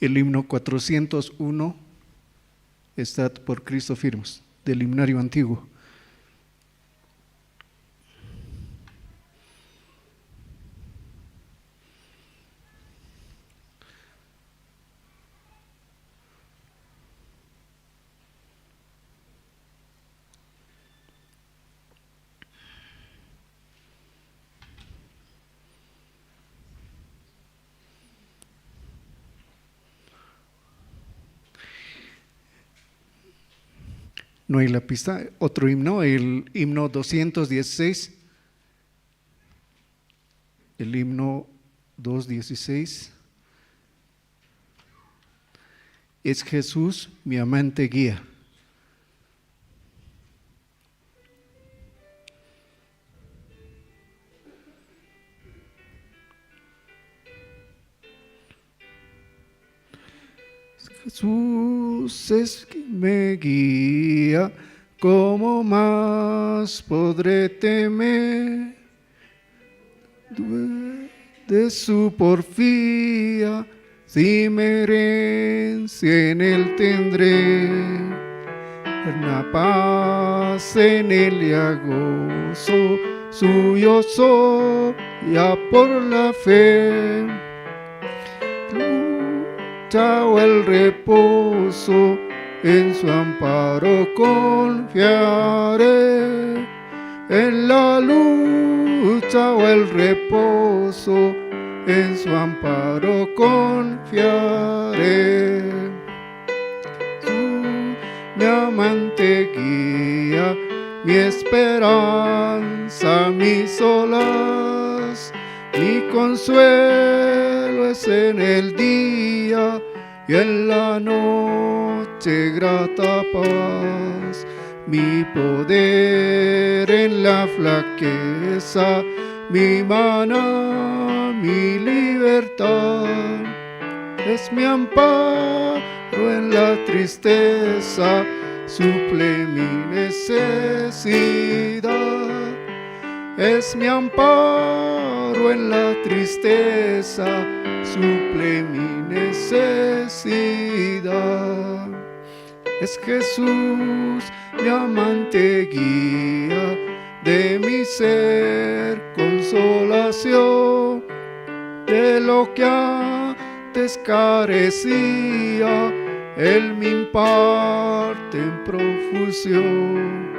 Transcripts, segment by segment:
El himno 401, Estad por Cristo firmes, del himnario antiguo. No hay la pista. Otro himno, el himno 216. El himno 216. Es Jesús mi amante guía. Jesús es quien me guía, ¿cómo más podré temer? De su porfía, si me herencia en él tendré, eterna paz en él y a gozo, suyo soy ya por la fe. O el reposo, en su amparo confiaré, en la lucha o el reposo, en su amparo confiaré. Mi amante guía, mi esperanza, mi solaz, mi consuelo es en el día y en la noche grata paz, mi poder en la flaqueza, mi maná, mi libertad, es mi amparo en la tristeza, suple mi necesidad, es mi amparo en la tristeza, suple mi necesidad. Es Jesús mi amante guía, de mi ser consolación, de lo que antes carecía, Él me imparte en profusión,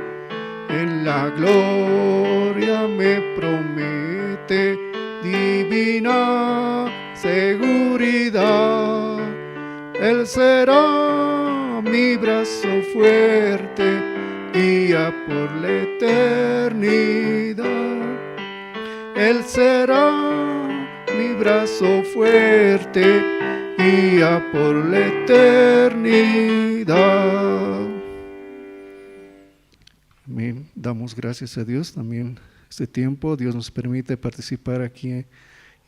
en la gloria me promete divina seguridad. Él será mi brazo fuerte, guía por la eternidad. Él será mi brazo fuerte, guía por la eternidad. Amén. Damos gracias a Dios también este tiempo. Dios nos permite participar aquí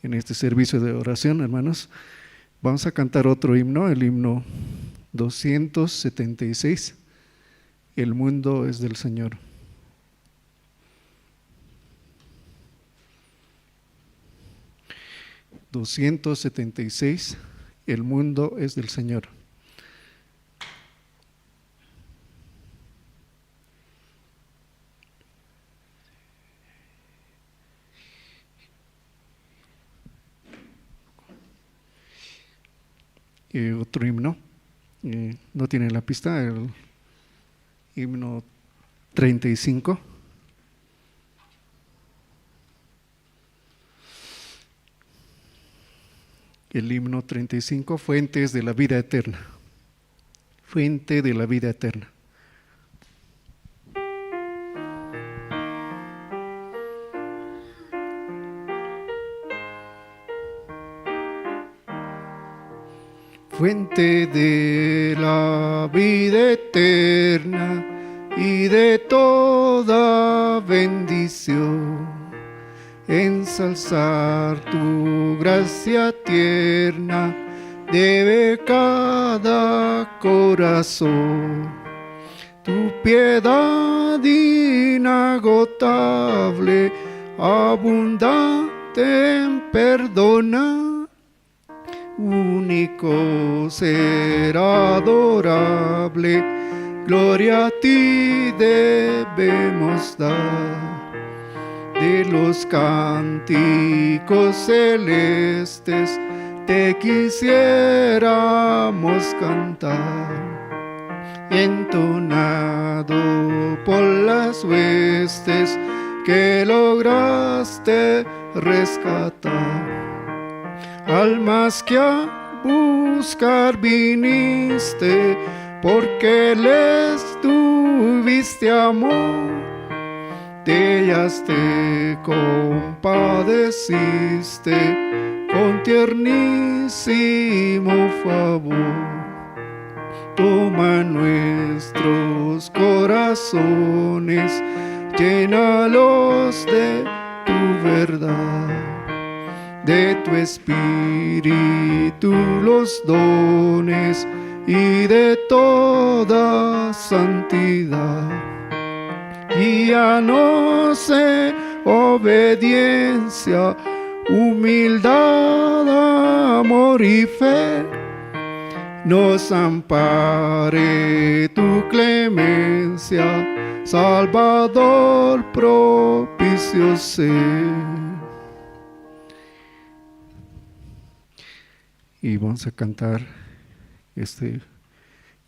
en este servicio de oración, hermanos. Vamos a cantar otro himno, el himno 276. El mundo es del Señor. El mundo es del Señor. Otro himno, no tiene la pista, el himno 35. El himno 35, fuentes de la vida eterna. Fuente de la vida eterna. Fuente de la vida eterna y de toda bendición, ensalzar tu gracia tierna debe cada corazón. Tu piedad inagotable, abundante en perdonar, único ser adorable, gloria a ti debemos dar. De los cánticos celestes te quisiéramos cantar, entonado por las huestes que lograste rescatar. Almas que a buscar viniste, porque les tuviste amor, de ellas te compadeciste con tiernísimo favor. Toma nuestros corazones, llénalos de tu verdad, de tu espíritu los dones y de toda santidad. Guíanos en obediencia, humildad, amor y fe. Nos ampare tu clemencia, Salvador propicio ser. Y vamos a cantar este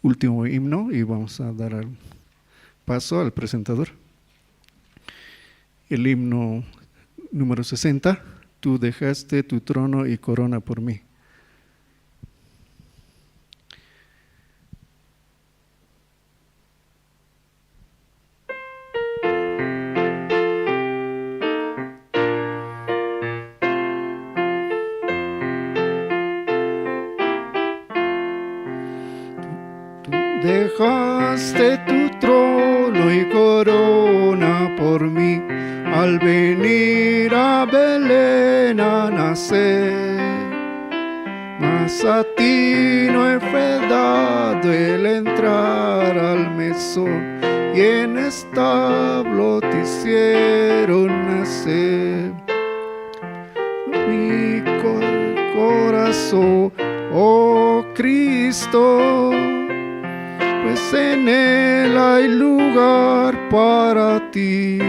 último himno y vamos a dar paso al presentador. El himno número 60, tú dejaste tu trono y corona por mí. Dejaste tu trono y corona por mí, al venir a Belén a nacer. Mas a ti no fue dado el entrar al mesón, y en establo te hicieron nacer. Mi corazón, oh Cristo, pues en él hay lugar para ti.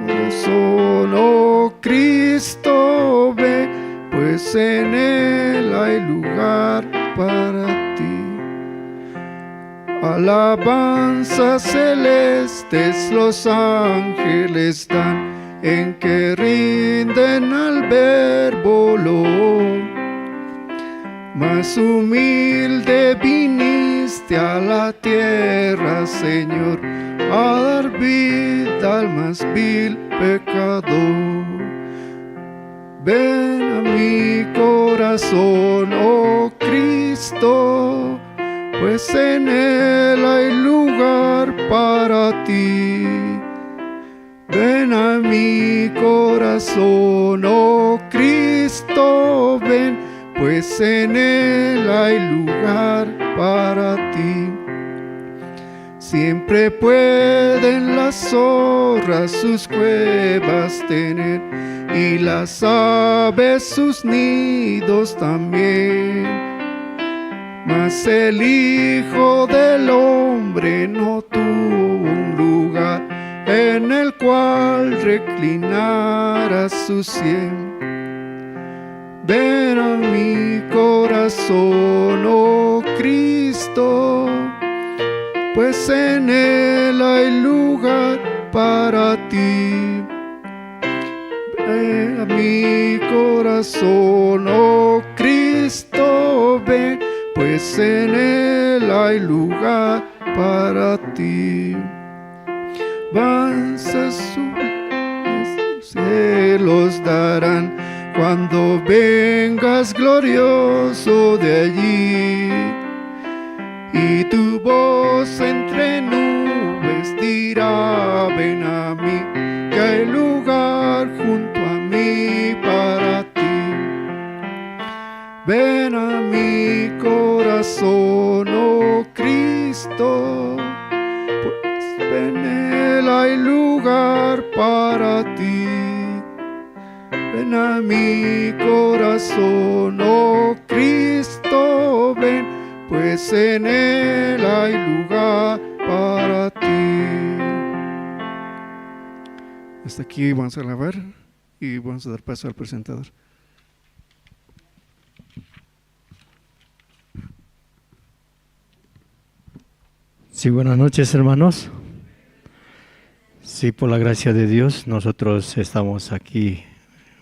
Corazón, oh Cristo, ve, pues en él hay lugar para ti. Alabanzas celestes los ángeles dan, en que rinden al verbo loor. Más humilde viniste a la tierra, Señor, a dar vida al más vil pecador. Ven a mi corazón, oh Cristo, pues en él hay lugar para ti. Ven a mi corazón, oh Cristo, ven, pues en él hay lugar para ti. Siempre pueden las zorras sus cuevas tener, y las aves sus nidos también. Mas el Hijo del Hombre no tuvo un lugar en el cual reclinara su sien. Ven a mi corazón, oh Cristo, pues en él hay lugar para ti. Ven a mi corazón, oh Cristo, ven, pues en él hay lugar para ti. Danzas sublimes cielos darán cuando vengas glorioso de allí, y tu voz entre nubes dirá: ven a mí, que hay lugar junto a mí para ti. Ven a mi corazón, oh Cristo, pues en él hay lugar para ti. En llena mi corazón, oh Cristo, ven, pues en él hay lugar para ti. Hasta aquí vamos a alabar y vamos a dar paso al presentador. Sí, buenas noches, hermanos. Sí, por la gracia de Dios, nosotros estamos aquí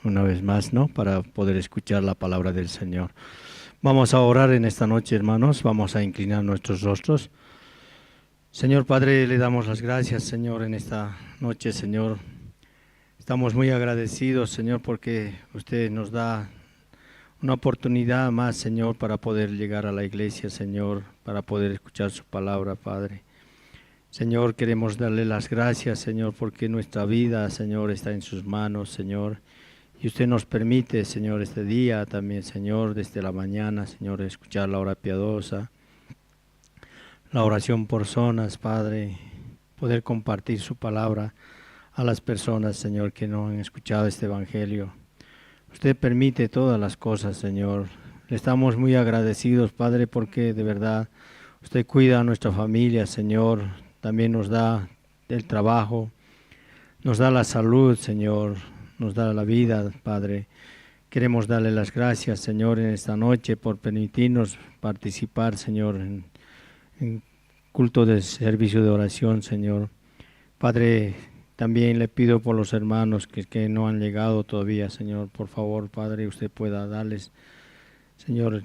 una vez más, ¿no? Para poder escuchar la palabra del Señor. Vamos a orar en esta noche, hermanos. Vamos a inclinar nuestros rostros. Señor Padre, le damos las gracias, Señor, en esta noche, Señor. Estamos muy agradecidos, Señor, porque usted nos da una oportunidad más, Señor, para poder llegar a la iglesia, Señor, para poder escuchar su palabra, Padre. Señor, queremos darle las gracias, Señor, porque nuestra vida, Señor, está en sus manos, Señor. Y usted nos permite, Señor, este día también, Señor, desde la mañana, Señor, escuchar la hora piadosa, la oración por zonas, Padre, poder compartir su palabra a las personas, Señor, que no han escuchado este evangelio. Usted permite todas las cosas, Señor. Le estamos muy agradecidos, Padre, porque de verdad usted cuida a nuestra familia, Señor. También nos da el trabajo, nos da la salud, Señor, nos da la vida, Padre. Queremos darle las gracias, Señor, en esta noche por permitirnos participar, Señor, en culto de servicio de oración, Señor. Padre, también le pido por los hermanos que no han llegado todavía, Señor. Por favor, Padre, usted pueda darles, Señor,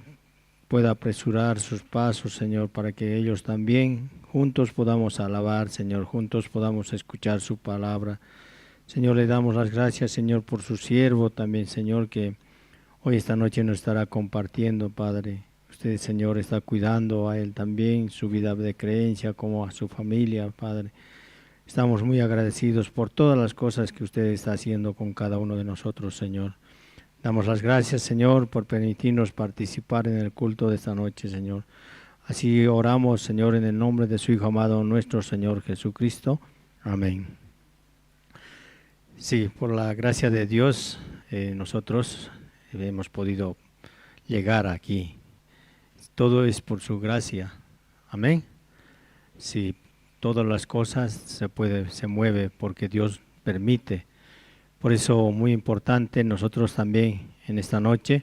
pueda apresurar sus pasos, Señor, para que ellos también juntos podamos alabar, Señor, juntos podamos escuchar su palabra. Señor, le damos las gracias, Señor, por su siervo también, Señor, que hoy esta noche nos estará compartiendo, Padre. Usted, Señor, está cuidando a él también, su vida de creencia, como a su familia, Padre. Estamos muy agradecidos por todas las cosas que usted está haciendo con cada uno de nosotros, Señor. Damos las gracias, Señor, por permitirnos participar en el culto de esta noche, Señor. Así oramos, Señor, en el nombre de su Hijo amado, nuestro Señor Jesucristo. Amén. Sí, por la gracia de Dios, nosotros hemos podido llegar aquí. Todo es por su gracia. Amén. Sí, todas las cosas se mueve porque Dios permite. Por eso, muy importante, nosotros también en esta noche,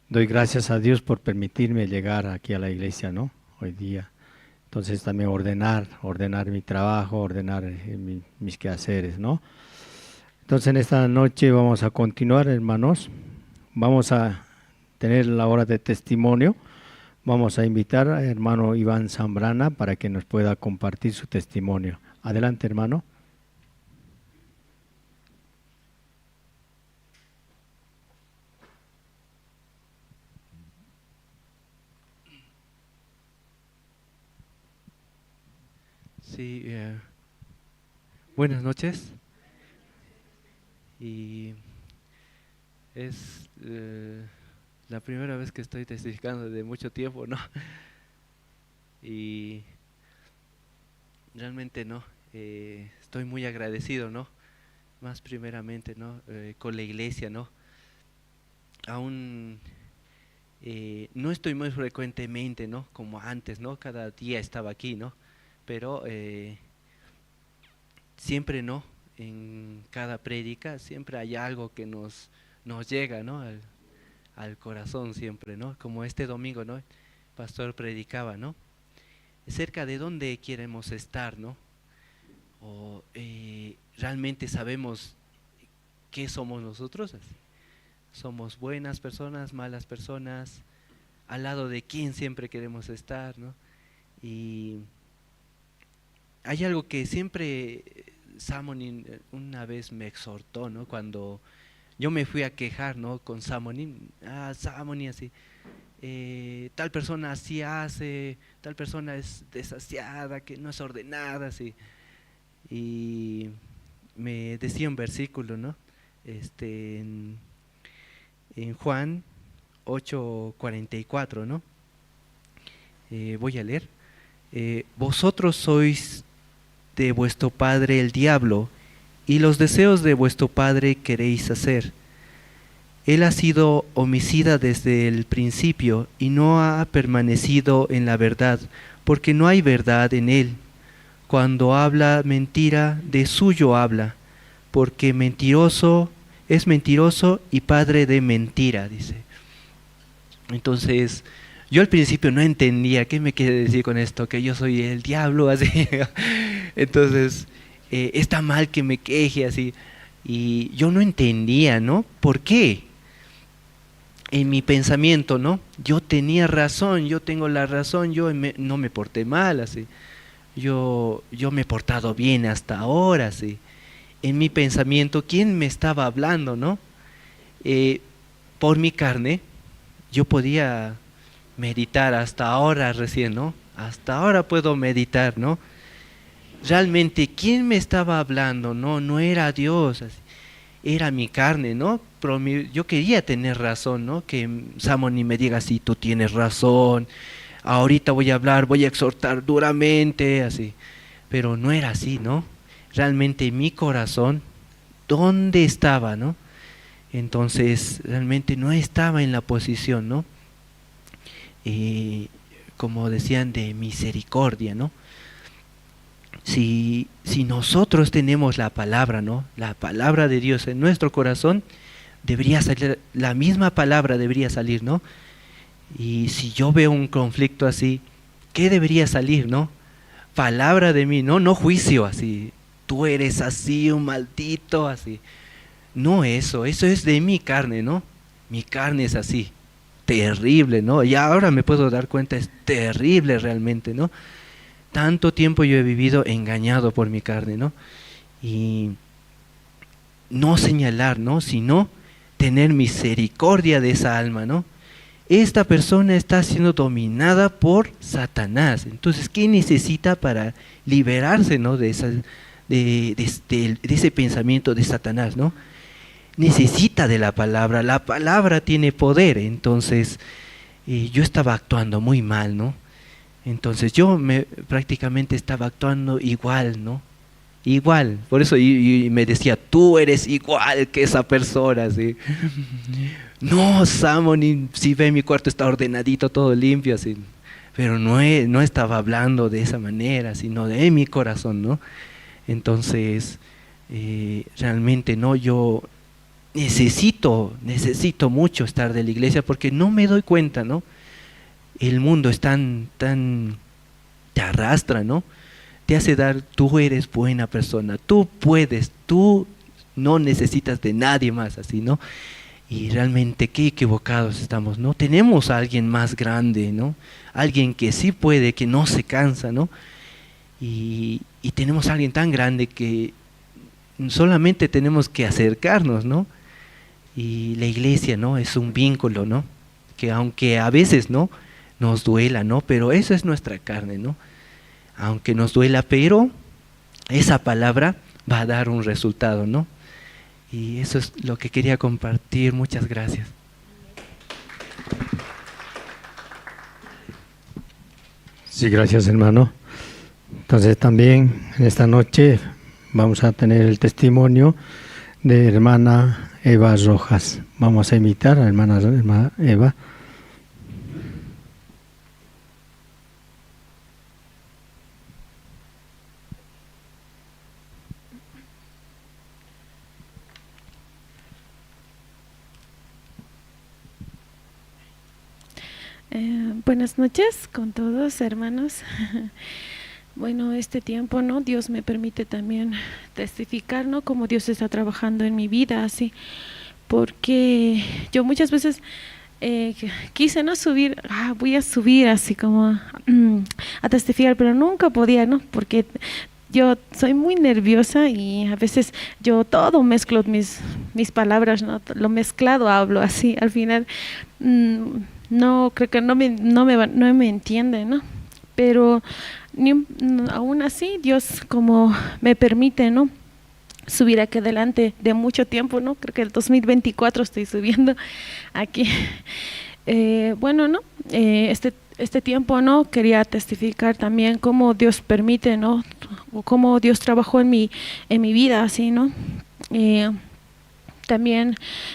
doy gracias a Dios por permitirme llegar aquí a la iglesia, ¿no? Hoy día. Entonces también ordenar mi trabajo, ordenar mis quehaceres, ¿no? Entonces en esta noche vamos a continuar, hermanos. Vamos a tener la hora de testimonio. Vamos a invitar al hermano Iván Zambrana para que nos pueda compartir su testimonio. Adelante, hermano. Sí, buenas noches. Y es la primera vez que estoy testificando de mucho tiempo, ¿no? Y realmente, ¿no? Estoy muy agradecido, ¿no? Más primeramente, ¿no? Con la iglesia, ¿no? Aún no estoy muy frecuentemente, ¿no? Como antes, ¿no? Cada día estaba aquí, ¿no? Pero siempre, ¿no? En cada prédica siempre hay algo que nos llega, ¿no? Al corazón siempre, ¿no? Como este domingo, ¿no? El pastor predicaba, ¿no? Cerca de dónde queremos estar, ¿no? O realmente sabemos qué somos nosotros. Somos buenas personas, malas personas, al lado de quién siempre queremos estar, ¿no? Y hay algo que siempre Samonin una vez me exhortó, ¿no? Cuando yo me fui a quejar, ¿no? Con Samonin, Samonin así, tal persona así hace, tal persona es desasiada, que no es ordenada, así. Y me decía un versículo, ¿no? En Juan 8:44, ¿no? Voy a leer. Vosotros sois de vuestro padre el diablo, y los deseos de vuestro padre queréis hacer. Él ha sido homicida desde el principio y no ha permanecido en la verdad, porque no hay verdad en él. Cuando habla mentira, de suyo habla, porque mentiroso es mentiroso y padre de mentira, dice. Entonces, yo al principio no entendía qué me quiere decir con esto, que yo soy el diablo, así. Entonces, está mal que me queje, así. Y yo no entendía, ¿no? ¿Por qué? En mi pensamiento, ¿no? Yo tenía razón, yo tengo la razón, no me porté mal, así. Yo me he portado bien hasta ahora, así. En mi pensamiento, ¿quién me estaba hablando, no? Por mi carne, yo podía meditar hasta ahora recién, ¿no? Hasta ahora puedo meditar, ¿no? Realmente, ¿quién me estaba hablando? No era Dios, así. Era mi carne, ¿no? Pero yo quería tener razón, ¿no? Que Samoni me diga, sí, tú tienes razón, ahorita voy a hablar, voy a exhortar duramente, así. Pero no era así, ¿no? Realmente mi corazón, ¿dónde estaba, no? Entonces, realmente no estaba en la posición, ¿no? Como decían, de misericordia, ¿no? Si nosotros tenemos la palabra, ¿no? La palabra de Dios en nuestro corazón, debería salir, la misma palabra debería salir, ¿no? Y si yo veo un conflicto así, ¿qué debería salir, no? Palabra de mí, no juicio, así. Tú eres así, un maldito, así. No eso es de mi carne, ¿no? Mi carne es así, terrible, ¿no? Y ahora me puedo dar cuenta, es terrible realmente, ¿no? Tanto tiempo yo he vivido engañado por mi carne, ¿no? Y no señalar, ¿no? Sino tener misericordia de esa alma, ¿no? Esta persona está siendo dominada por Satanás. Entonces, ¿qué necesita para liberarse, ¿no? de ese pensamiento de Satanás, ¿no? Necesita de la palabra tiene poder. Entonces, yo estaba actuando muy mal, ¿no? Entonces prácticamente estaba actuando igual, ¿no? Igual, por eso y me decía, tú eres igual que esa persona, ¿sí? No, Samoni, si ve mi cuarto está ordenadito, todo limpio, así. Pero no estaba hablando de esa manera, sino de mi corazón, ¿no? Entonces, realmente, ¿no? Yo necesito mucho estar de la iglesia porque no me doy cuenta, ¿no? El mundo es tan, te arrastra, ¿no? Te hace dar, tú eres buena persona, tú puedes, tú no necesitas de nadie más, así, ¿no? Y realmente qué equivocados estamos, ¿no? Tenemos a alguien más grande, ¿no? Alguien que sí puede, que no se cansa, ¿no? Y tenemos a alguien tan grande que solamente tenemos que acercarnos, ¿no? Y la iglesia, ¿no? Es un vínculo, ¿no? Que aunque a veces, ¿no? Nos duela, ¿no? Pero eso es nuestra carne, ¿no? Aunque nos duela, pero esa palabra va a dar un resultado, ¿no? Y eso es lo que quería compartir. Muchas gracias. Sí, gracias, hermano. Entonces también en esta noche vamos a tener el testimonio de hermana Eva Rojas. Vamos a invitar a hermana Eva. Buenas noches con todos, hermanos. Bueno, este tiempo, ¿no? Dios me permite también testificar, ¿no? Cómo Dios está trabajando en mi vida, así. Porque yo muchas veces quise, ¿no? Subir, voy a subir así como a testificar, pero nunca podía, ¿no? Porque yo soy muy nerviosa y a veces yo todo mezclo mis palabras, ¿no? Lo mezclado hablo así, al final no, creo que no me entiende, ¿no? Pero aún así Dios como me permite, ¿no? Subir aquí adelante de mucho tiempo, ¿no? Creo que el 2024 estoy subiendo aquí. Bueno, ¿no? Este tiempo, ¿no? Quería testificar también cómo Dios permite, ¿no? O cómo Dios trabajó en mi vida, así, ¿no? También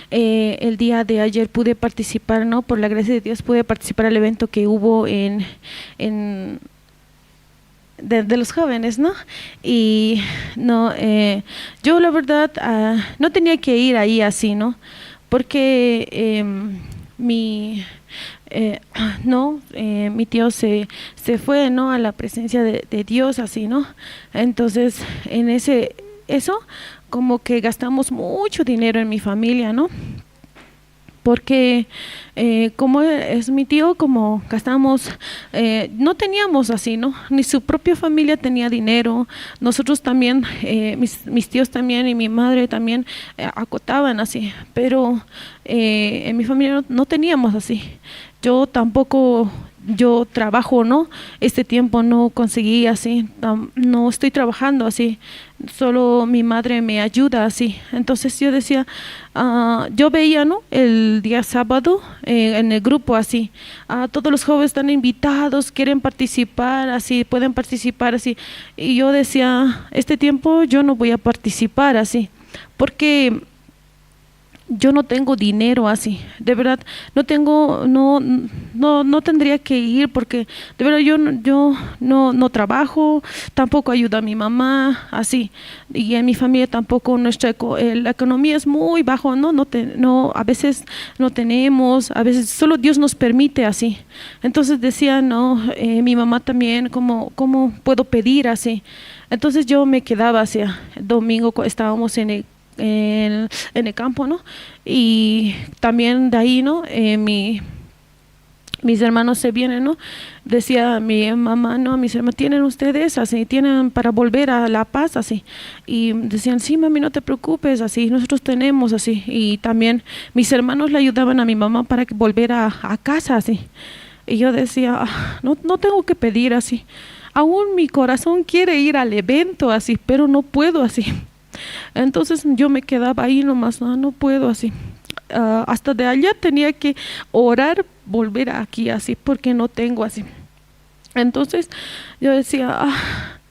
el día de ayer pude participar, ¿no? Por la gracia de Dios pude participar al evento que hubo de los jóvenes, ¿no? Y no, yo la verdad no tenía que ir ahí así, ¿no? Porque mi tío se fue, ¿no? A la presencia de Dios, así, ¿no? Entonces, en eso como que gastamos mucho dinero en mi familia, ¿no? Porque como es mi tío, como gastamos, no teníamos así, ¿no? Ni su propia familia tenía dinero, nosotros también, mis tíos también y mi madre también acotaban así, pero en mi familia no teníamos así. Yo tampoco, yo trabajo, ¿no? Este tiempo no conseguí así, no estoy trabajando así, solo mi madre me ayuda así. Entonces yo decía, yo veía, ¿no? El día sábado en el grupo así, todos los jóvenes están invitados, quieren participar así, pueden participar así. Y yo decía, este tiempo yo no voy a participar así, porque yo no tengo dinero así, de verdad, no tengo, no tendría que ir porque de verdad yo no trabajo, tampoco ayudo a mi mamá, así, y en mi familia tampoco la economía es muy bajo, no, a veces no tenemos, a veces solo Dios nos permite así. Entonces decía, no, mi mamá también, ¿cómo puedo pedir así? Entonces yo me quedaba así, el domingo estábamos en el campo, ¿no? Y también de ahí, ¿no? Mis hermanos se vienen, ¿no? Decía mi mamá, no, mis hermanos, ¿tienen ustedes así? ¿Tienen para volver a La Paz así? Y decían, sí, mami, no te preocupes, así, nosotros tenemos así. Y también mis hermanos le ayudaban a mi mamá para que volver a casa así. Y yo decía, no tengo que pedir así. Aún mi corazón quiere ir al evento así, pero no puedo así. Entonces yo me quedaba ahí nomás, no puedo así. Hasta de allá tenía que orar, volver aquí así, porque no tengo así. Entonces yo decía,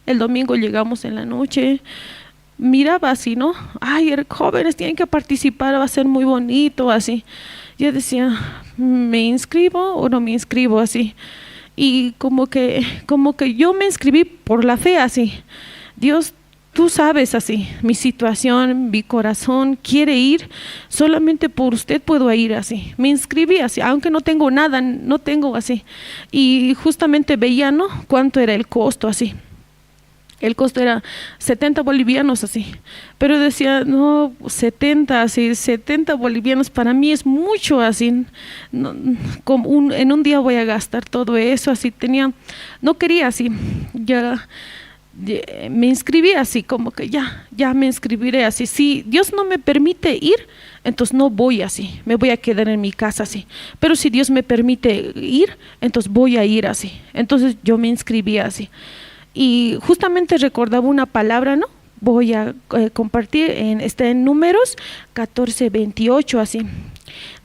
el domingo llegamos en la noche, miraba así, ¿no? Ay, jóvenes tienen que participar, va a ser muy bonito así. Yo decía, ¿me inscribo o no me inscribo así? Y como que yo me inscribí por la fe así. Dios, tú sabes así, mi situación, mi corazón quiere ir, solamente por usted puedo ir así. Me inscribí así, aunque no tengo nada, no tengo así. Y justamente veía, ¿no? Cuánto era el costo así. El costo era 70 bolivianos así. Pero decía, no, 70 bolivianos para mí es mucho así. No, en un día voy a gastar todo eso así. No quería así. Ya me inscribí así, como que ya me inscribiré así. Si Dios no me permite ir, entonces no voy así, me voy a quedar en mi casa así. Pero si Dios me permite ir, entonces voy a ir así. Entonces yo me inscribí así. Y justamente recordaba una palabra, ¿no? Voy a compartir, está en Números 14:28 así.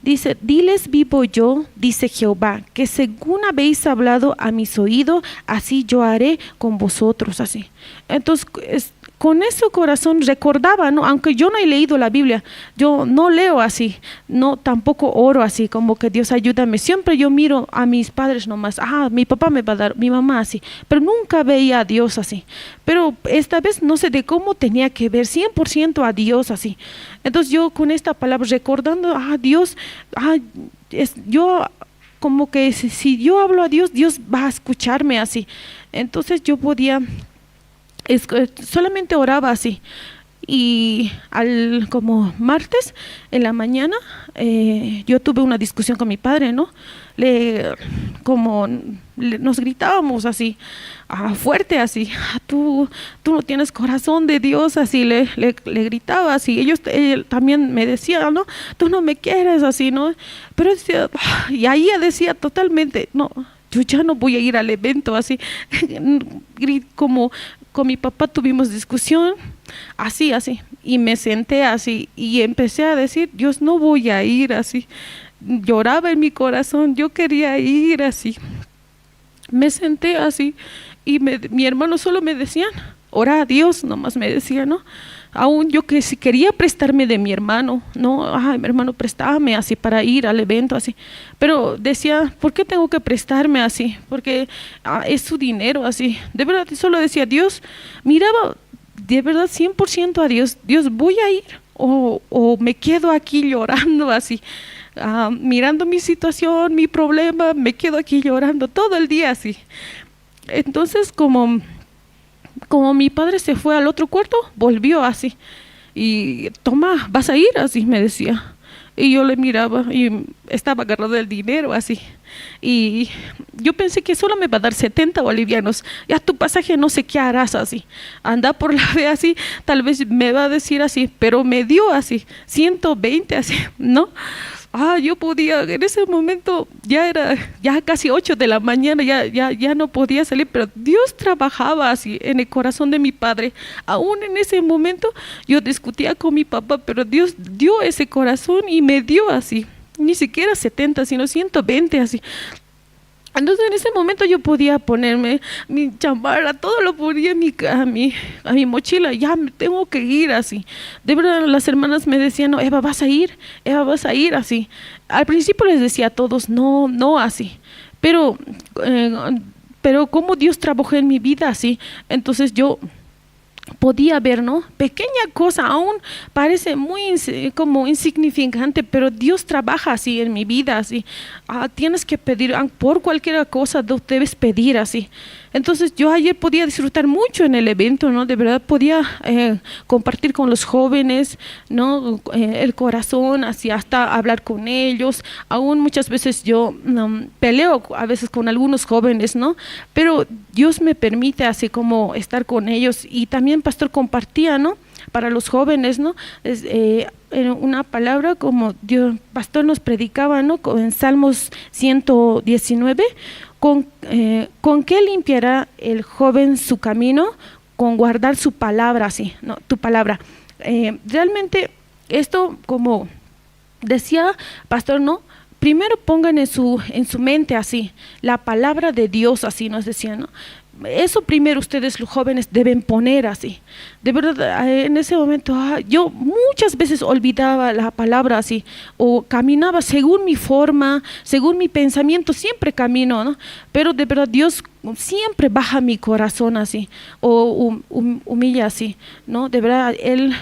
Dice, diles vivo yo, dice Jehová, que según habéis hablado a mis oídos, así yo haré con vosotros, así. Entonces, con ese corazón recordaba, ¿no? Aunque yo no he leído la Biblia, yo no leo así, no tampoco oro así, como que Dios ayúdame. Siempre yo miro a mis padres nomás, mi papá me va a dar, mi mamá así, pero nunca veía a Dios así. Pero esta vez no sé de cómo tenía que ver 100% a Dios así. Entonces yo con esta palabra recordando, Dios, yo como que si yo hablo a Dios, Dios va a escucharme así. Entonces yo podía, solamente oraba así. Y como martes en la mañana yo tuve una discusión con mi padre, ¿no? Nos gritábamos así, fuerte así, tú no tienes corazón de Dios, así le gritaba así. Él también me decía, ¿no? Tú no me quieres así, ¿no? Pero decía, y ahí decía totalmente, no, yo ya no voy a ir al evento así. Como con mi papá tuvimos discusión, así, y me senté así y empecé a decir, Dios, no voy a ir así. Lloraba en mi corazón, yo quería ir así. Me senté así y mi hermano solo me decían, ora a Dios, nomás me decía, ¿no? Aún yo que si quería prestarme de mi hermano, no, ay, mi hermano, préstame así para ir al evento, así. Pero decía, ¿por qué tengo que prestarme así? Porque es su dinero, así. De verdad, solo decía, Dios, miraba de verdad 100% a Dios, Dios, voy a ir o me quedo aquí llorando así. Mirando mi situación, mi problema, me quedo aquí llorando todo el día así. Entonces, como mi padre se fue al otro cuarto, volvió así. Y toma, vas a ir, así me decía. Y yo le miraba y estaba agarrado del dinero así. Y yo pensé que solo me va a dar 70 bolivianos. Ya tu pasaje no sé qué harás así. Anda por la vía así, tal vez me va a decir así, pero me dio así, 120 así, ¿no? Yo podía, en ese momento ya era ya casi 8 de la mañana, ya no podía salir, pero Dios trabajaba así en el corazón de mi padre. Aún en ese momento yo discutía con mi papá, pero Dios dio ese corazón y me dio así, ni siquiera 70, sino 120 así. Entonces en ese momento yo podía ponerme mi chamarra, todo lo ponía a mi mochila, ya me tengo que ir así. De verdad las hermanas me decían, no, Eva, vas a ir, así. Al principio les decía a todos, no así, pero como Dios trabajó en mi vida así, entonces yo podía ver, ¿no? Pequeña cosa, aún parece muy como insignificante, pero Dios trabaja así en mi vida, así. Tienes que pedir por cualquier cosa, debes pedir así. Entonces yo ayer podía disfrutar mucho en el evento, ¿no? De verdad podía compartir con los jóvenes, ¿no? El corazón, así hasta hablar con ellos. Aún muchas veces yo peleo a veces con algunos jóvenes, ¿no? Pero Dios me permite así como estar con ellos. Y también pastor compartía, ¿no? Para los jóvenes, ¿no? Una palabra como Dios, pastor nos predicaba, ¿no? En Salmos 119, ¿con qué limpiará el joven su camino? Con guardar su palabra, así, ¿no? Tu palabra. Realmente esto, como decía pastor, ¿no? Primero pongan en su mente así, la palabra de Dios, así nos decía, ¿no? Eso primero ustedes los jóvenes deben poner así. De verdad, en ese momento yo muchas veces olvidaba la palabra así, o caminaba según mi forma, según mi pensamiento, siempre camino, ¿no? Pero de verdad Dios siempre baja mi corazón así, o humilla así, ¿no? De verdad, Él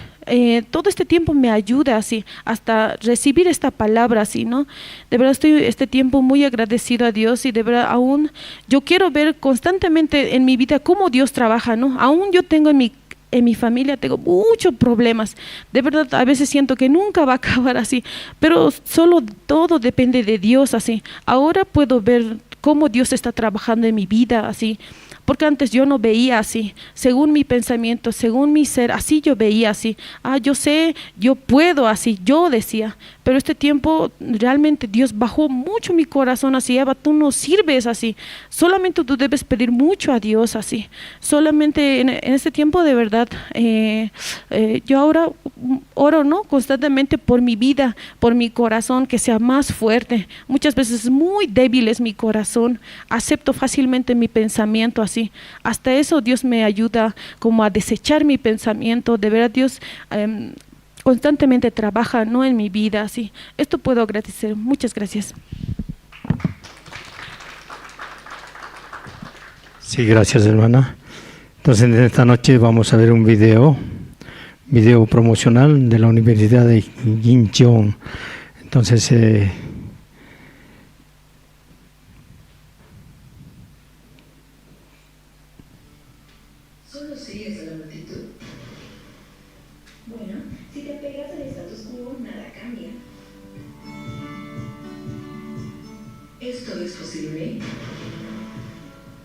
todo este tiempo me ayuda así, hasta recibir esta palabra así, ¿no? De verdad estoy este tiempo muy agradecido a Dios y de verdad aún yo quiero ver constantemente en mi vida cómo Dios trabaja, ¿no? Aún yo tengo en mi familia tengo muchos problemas, de verdad a veces siento que nunca va a acabar así, pero solo todo depende de Dios así. Ahora puedo ver cómo Dios está trabajando en mi vida así, porque antes yo no veía así, según mi pensamiento, según mi ser, así yo veía así, yo sé, yo puedo así, yo decía, pero este tiempo realmente Dios bajó mucho mi corazón así, Eva, tú no sirves así, solamente tú debes pedir mucho a Dios así, solamente en este tiempo de verdad, yo ahora oro, ¿no? Constantemente por mi vida, por mi corazón, que sea más fuerte. Muchas veces muy débil es mi corazón, acepto fácilmente mi pensamiento así, hasta eso Dios me ayuda como a desechar mi pensamiento. De verdad Dios constantemente trabaja, ¿no? En mi vida así. Esto puedo agradecer. Muchas gracias. Sí, gracias hermana. Entonces en esta noche vamos a ver un video promocional de la Universidad de Incheon. Entonces Solo sigues a la multitud. Bueno, si te pegas al status quo, nada cambia. ¿Esto es posible?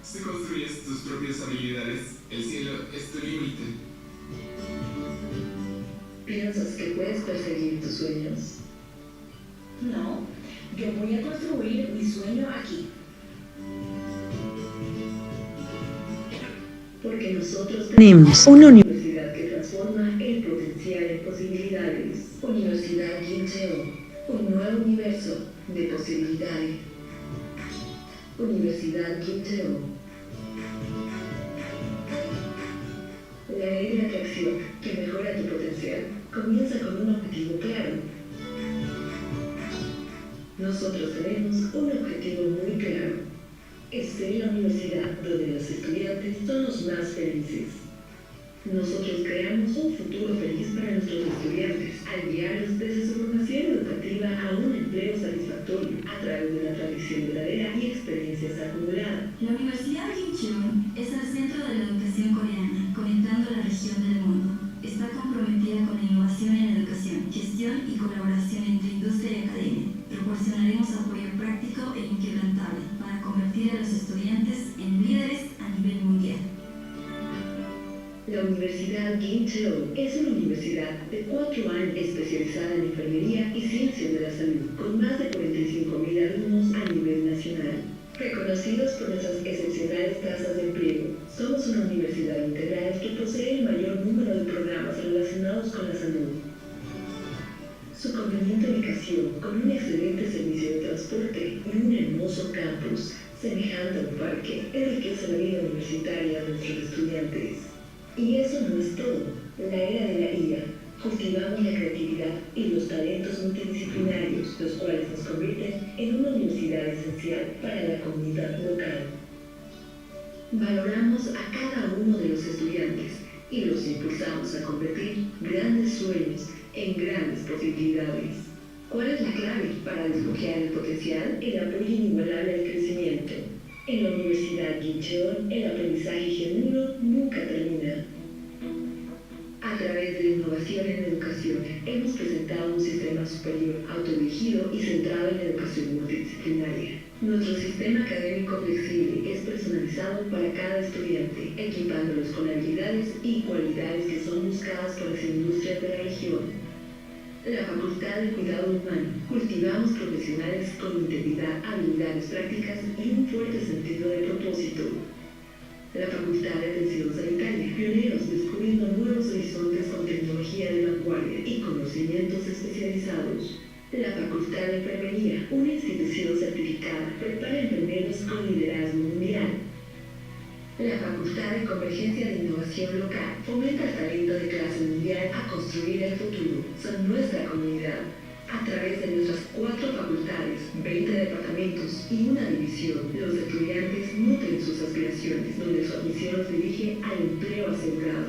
Si construyes tus propias habilidades, el cielo es tu límite. ¿Piensas que puedes perseguir tus sueños? No, yo voy a construir mi sueño aquí. Porque nosotros tenemos una universidad que transforma el potencial en posibilidades. Universidad Ginteo, un nuevo universo de posibilidades. Universidad Ginteo. La ley de atracción, que mejora tu potencial, comienza con un objetivo claro. Nosotros tenemos un objetivo muy claro. Es ser la universidad donde los estudiantes son los más felices. Nosotros creamos un futuro feliz para nuestros estudiantes al guiarlos desde su formación educativa a un empleo satisfactorio a través de una tradición duradera y experiencias acumuladas. La Universidad Kim Il-sung es el centro de la educación coreana, conectando la región del mundo. Está comprometida con la innovación en educación, gestión y colaboración entre industria y academia. Proporcionaremos apoyo práctico e inquebrantable para convertir a los estudiantes en líderes a nivel mundial. La Universidad Kim Il-sung es una universidad de 4 años especializada en enfermería y ciencias de la salud, con más de 45.000 alumnos a nivel nacional. Reconocidos por nuestras excepcionales tasas de empleo, somos una universidad integral que posee el mayor número de programas relacionados con la salud. Su conveniente ubicación, con un excelente servicio de transporte y un hermoso campus, semejante a un parque, enriquece la vida universitaria de nuestros estudiantes. Y eso no es todo. La era de la IA, cultivamos la creatividad y los talentos multidisciplinarios, los cuales nos convierten en una universidad esencial para la comunidad local. Valoramos a cada uno de los estudiantes y los impulsamos a convertir grandes sueños en grandes posibilidades. ¿Cuál es la clave para desbloquear el potencial? El apoyo inigualable al crecimiento. En la Universidad Kim Il-sung, el aprendizaje genuino nunca termina. A través de la innovación en educación, hemos presentado un sistema superior, autodirigido y centrado en la educación multidisciplinaria. Nuestro sistema académico flexible es personalizado para cada estudiante, equipándolos con habilidades y cualidades que son buscadas por las industrias de la región. La Facultad de Cuidado Humano. Cultivamos profesionales con integridad, habilidades prácticas y un fuerte sentido de propósito. La Facultad de Atención Sanitaria. Pioneros descubriendo nuevos horizontes con tecnología de vanguardia y conocimientos especializados. La Facultad de Enfermería. Una institución certificada. Prepara enfermeros con liderazgo mundial. La Facultad de Convergencia de Innovación Local fomenta el talento de clase mundial a construir el futuro. Son nuestra comunidad. A través de nuestras 4 facultades, 20 departamentos y una división, los estudiantes nutren sus aspiraciones, donde su admisión los dirige al empleo asegurado,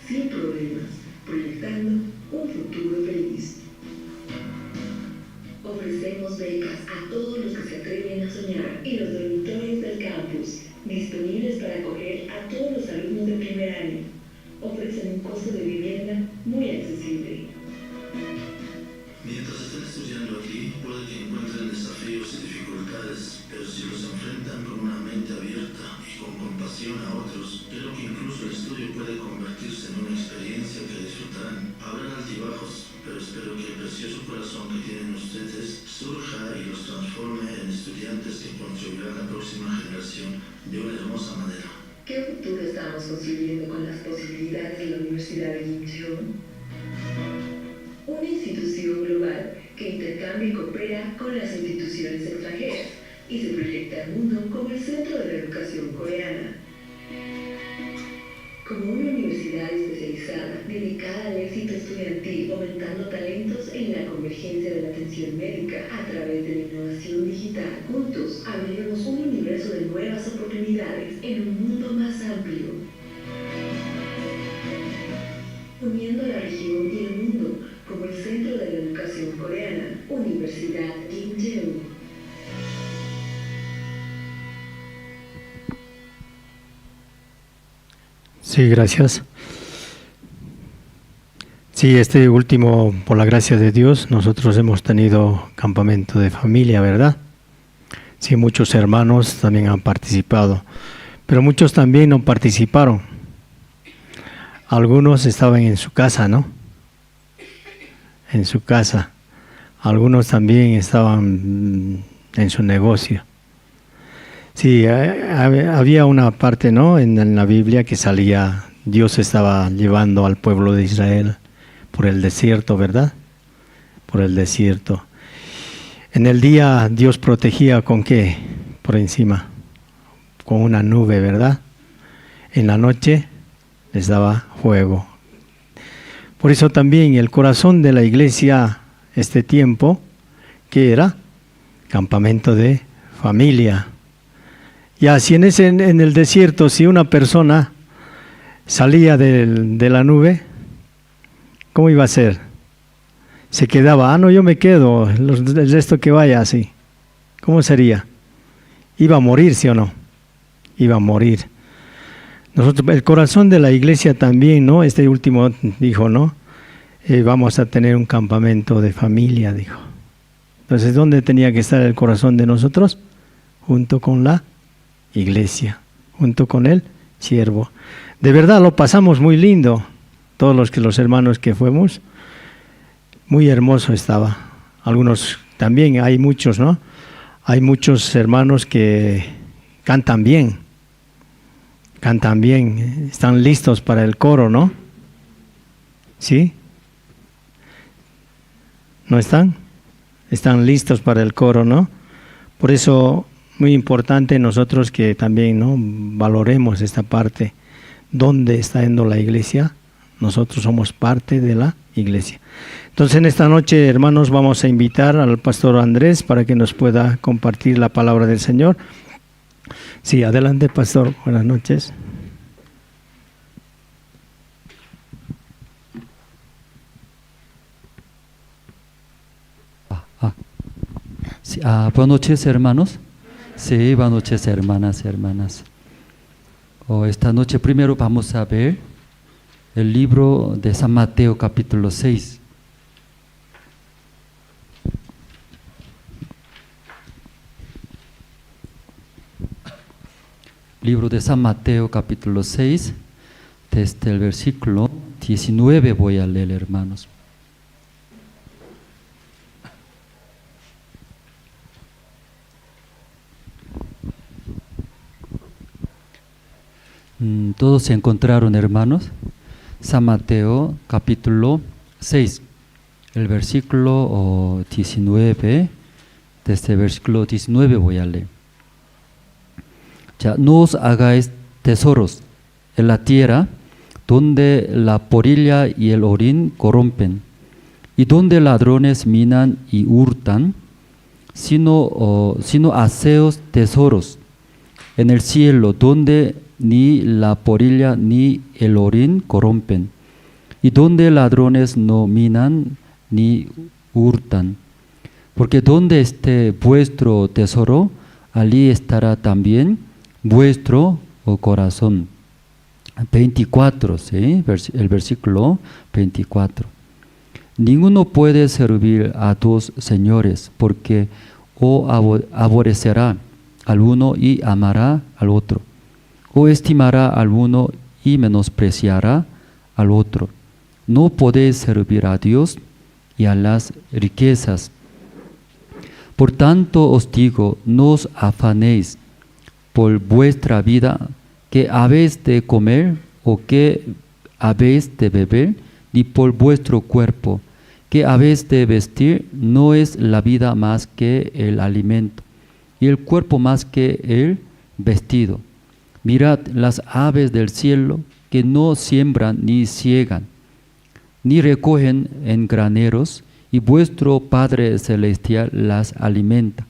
sin problemas, proyectando un futuro feliz. Ofrecemos becas a todos los que se atreven a soñar y los dormitorios del campus, disponibles para acoger a todos los alumnos de primer año. Ofrecen un costo de vivienda muy accesible. Mientras estén estudiando aquí, puede que encuentren desafíos y dificultades, pero si los enfrentan con una mente abierta y con compasión a otros, creo que incluso el estudio puede convertirse en una experiencia que disfrutarán. Habrán altibajos, pero espero que el precioso corazón que tienen ustedes surja y los transforme en estudiantes que construirán la próxima generación de una hermosa manera. ¿Qué futuro estamos construyendo con las posibilidades de la Universidad de Kim Il-sung? Una institución global que intercambia y coopera con las instituciones extranjeras y se proyecta al mundo como el centro de la educación coreana. Como una universidad especializada dedicada al éxito estudiantil, fomentando talentos en la convergencia de la atención médica a través de la innovación digital, juntos abriremos un universo de nuevas oportunidades en un mundo más amplio, uniendo la región y el mundo como el centro de la educación coreana, Universidad Kim Il-sung. Sí, gracias. Sí, este último, por la gracia de Dios, nosotros hemos tenido campamento de familia, ¿verdad? Sí, muchos hermanos también han participado, pero muchos también no participaron. Algunos estaban en su casa, ¿no? En su casa. Algunos también estaban en su negocio. Sí, había una parte, ¿no?, en la Biblia que salía, Dios estaba llevando al pueblo de Israel por el desierto, ¿verdad? Por el desierto. En el día Dios protegía ¿con qué? Por encima, con una nube, ¿verdad? En la noche les daba fuego. Por eso también el corazón de la iglesia, este tiempo, ¿qué era? Campamento de familia. Y así en el desierto, si una persona salía de la nube, ¿cómo iba a ser? Se quedaba, no, yo me quedo, el resto que vaya así. ¿Cómo sería? Iba a morir, ¿sí o no? Iba a morir. Nosotros, el corazón de la iglesia también, ¿no? Este último dijo, ¿no? Vamos a tener un campamento de familia, dijo. Entonces, ¿dónde tenía que estar el corazón de nosotros? Junto con la iglesia, junto con el siervo. De verdad lo pasamos muy lindo, todos los hermanos que fuimos, muy hermoso estaba. Algunos también, hay muchos, ¿no? Hay muchos hermanos que cantan bien, están listos para el coro, ¿no? ¿Sí? ¿No están? Están listos para el coro, ¿no? Por eso, muy importante nosotros que también, ¿no?, valoremos esta parte. ¿Dónde está yendo la iglesia? Nosotros somos parte de la iglesia. Entonces, en esta noche, hermanos, vamos a invitar al pastor Andrés para que nos pueda compartir la palabra del Señor. Sí, adelante, pastor. Buenas noches. Sí, buenas noches, hermanos. Sí, buenas noches, hermanas. Esta noche primero vamos a ver el libro de San Mateo, capítulo 6. Libro de San Mateo, capítulo 6, desde el versículo 19 voy a leer, hermanos. Todos se encontraron, hermanos. San Mateo capítulo 6, el versículo 19, desde el versículo 19 voy a leer. Ya, no os hagáis tesoros en la tierra, donde la polilla y el orín corrompen, y donde ladrones minan y hurtan, sino haceos tesoros en el cielo, donde ni la polilla ni el orín corrompen, y donde ladrones no minan ni hurtan. Porque donde esté vuestro tesoro, allí estará también vuestro corazón. 24, ¿sí? El versículo 24. Ninguno puede servir a dos señores, porque o aborrecerá al uno y amará al otro, o estimará al uno y menospreciará al otro. No podéis servir a Dios y a las riquezas. Por tanto os digo, no os afanéis por vuestra vida, que habéis de comer o que habéis de beber, ni por vuestro cuerpo, que habéis de vestir. No es la vida más que el alimento, y el cuerpo más que el vestido. Mirad las aves del cielo, que no siembran ni ciegan, ni recogen en graneros, y vuestro Padre Celestial las alimenta.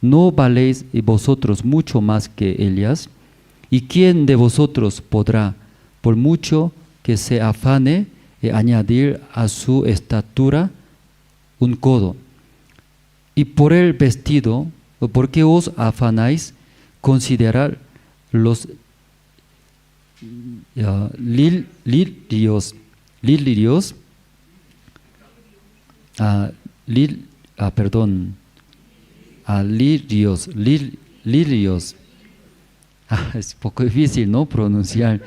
¿No valéis vosotros mucho más que ellas? ¿Y quién de vosotros podrá, por mucho que se afane, añadir a su estatura un codo? Y por el vestido, ¿por qué os afanáis? Considerad los lirios, es un poco difícil, ¿no?, pronunciar,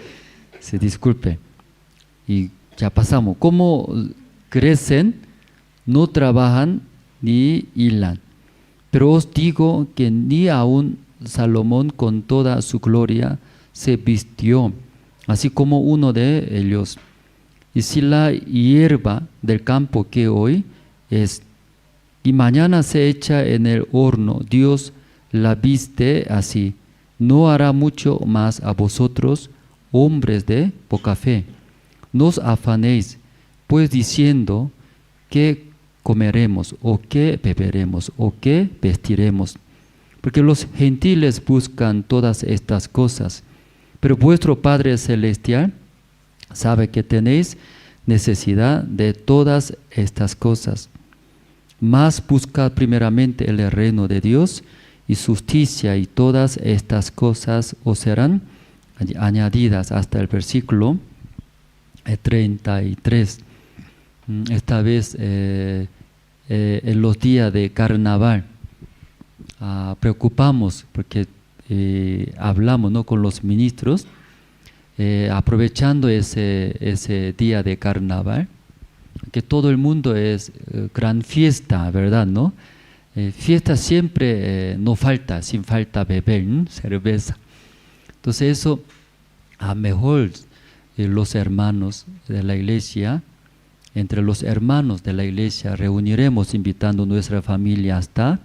se disculpe. Y ya pasamos. ¿Cómo crecen? No trabajan ni hilan. Pero os digo que ni aun Salomón con toda su gloria se vistió así como uno de ellos. Y si la hierba del campo que hoy es y mañana se echa en el horno, Dios la viste así, ¿no hará mucho más a vosotros, hombres de poca fe? no os afanéis, pues diciendo, ¿qué comeremos, o qué beberemos, o qué vestiremos? Porque los gentiles buscan todas estas cosas, pero vuestro Padre Celestial sabe que tenéis necesidad de todas estas cosas. Mas buscad primeramente el reino de Dios y su justicia, y todas estas cosas os serán añadidas, hasta el versículo 33. Esta vez en los días de carnaval preocupamos porque hablamos, ¿no?, con los ministros, aprovechando ese día de carnaval, que todo el mundo es gran fiesta, ¿verdad?, ¿no? Fiesta siempre no falta, sin falta beber cerveza. Entonces eso, a mejor los hermanos de la iglesia, entre los hermanos de la iglesia reuniremos invitando a nuestra familia hasta,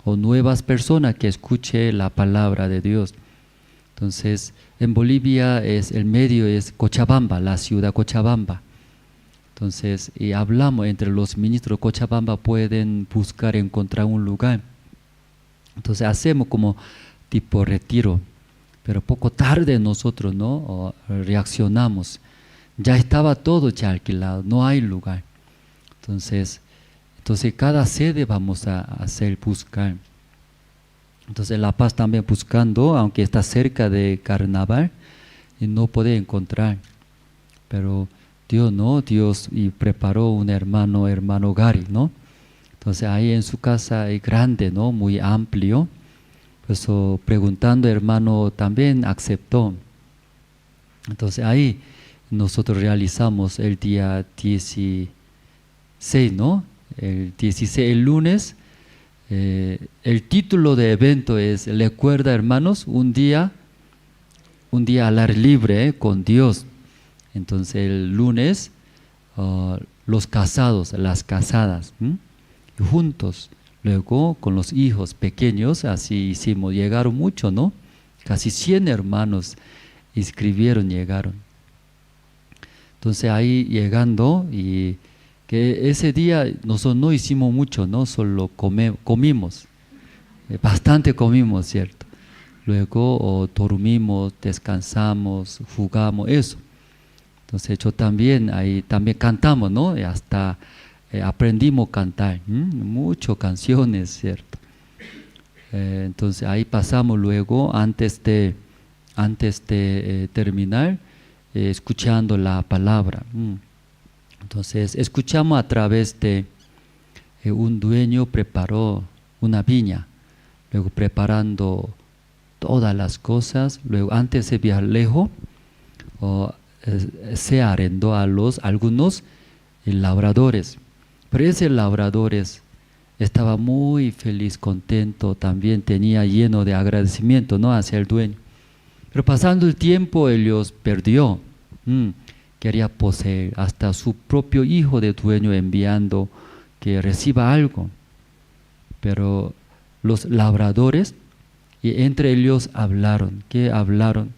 o nuevas personas que escuchen la palabra de Dios. Entonces, en Bolivia el medio es Cochabamba, la ciudad Cochabamba. Entonces, y hablamos entre los ministros de Cochabamba, pueden buscar, encontrar un lugar. Entonces, hacemos como tipo retiro, pero poco tarde nosotros, ¿no?, reaccionamos. Ya estaba todo ya alquilado, no hay lugar. Entonces cada sede vamos a hacer buscar. Entonces La Paz también buscando, aunque está cerca de carnaval, y no puede encontrar. Pero Dios, ¿no? Dios y preparó un hermano Gary, ¿no? Entonces ahí en su casa es grande, ¿no?, muy amplio. Por eso preguntando, hermano también aceptó. Entonces ahí nosotros realizamos el día 16, ¿no? El 16, el lunes. El título de evento es, recuerda, hermanos, un día al aire libre con Dios. Entonces el lunes los casados, las casadas, juntos, luego con los hijos pequeños, así hicimos. Llegaron muchos, ¿no? Casi 100 hermanos inscribieron, llegaron. Entonces ahí llegando, y que ese día nosotros no hicimos mucho, ¿no? Solo comimos, bastante comimos, ¿cierto? Luego dormimos, descansamos, jugamos, eso. Entonces yo también, ahí también cantamos, ¿no? Y hasta aprendimos a cantar, muchas canciones, ¿cierto? Entonces ahí pasamos luego, antes de terminar, escuchando la palabra. Entonces escuchamos a través de un dueño preparó una viña, luego preparando todas las cosas, luego antes de viajar lejos, se arrendó a algunos labradores, pero ese labradores estaba muy feliz, contento, también tenía lleno de agradecimiento, ¿no?, hacia el dueño. Pero pasando el tiempo, ellos perdió, quería poseer, hasta su propio hijo de dueño enviando que reciba algo. Pero los labradores, y entre ellos hablaron, ¿qué hablaron?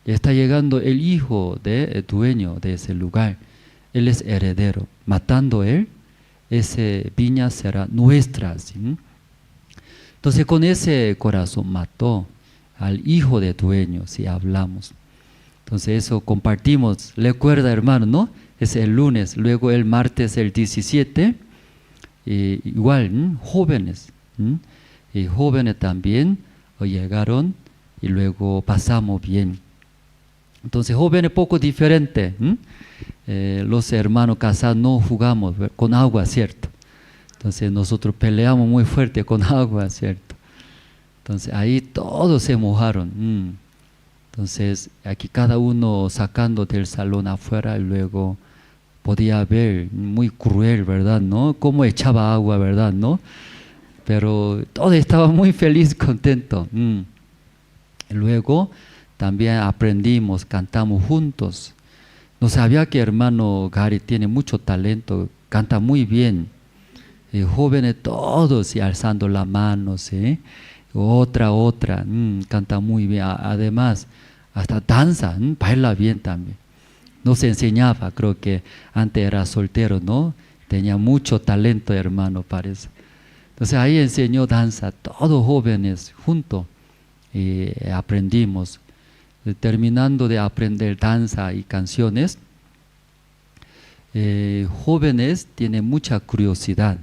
Está llegando el hijo del dueño de ese lugar, él es heredero, matando él, esa viña será nuestra, ¿sí? Entonces con ese corazón mató al hijo de dueño, si hablamos. Entonces eso compartimos, recuerda, hermano, ¿no? Es el lunes, luego el martes, el 17, igual, jóvenes, y jóvenes también llegaron, y luego pasamos bien. Entonces jóvenes poco diferente, los hermanos casados no jugamos con agua, ¿cierto? Entonces nosotros peleamos muy fuerte con agua, ¿cierto? Entonces ahí todos se mojaron. Entonces aquí cada uno sacando del salón afuera, y luego podía ver, muy cruel, ¿verdad?, ¿no? Cómo echaba agua, ¿verdad?, ¿no? Pero todos estaban muy felices, contentos. Luego también aprendimos, cantamos juntos. No sabía que hermano Gary tiene mucho talento, canta muy bien. Jóvenes todos y alzando la mano, ¿sí? Otra, canta muy bien. Además, hasta danza, baila bien también. Nos enseñaba, creo que antes era soltero, ¿no? Tenía mucho talento, hermano, parece. Entonces ahí enseñó danza, todos jóvenes juntos, y aprendimos. Terminando de aprender danza y canciones, jóvenes tienen mucha curiosidad,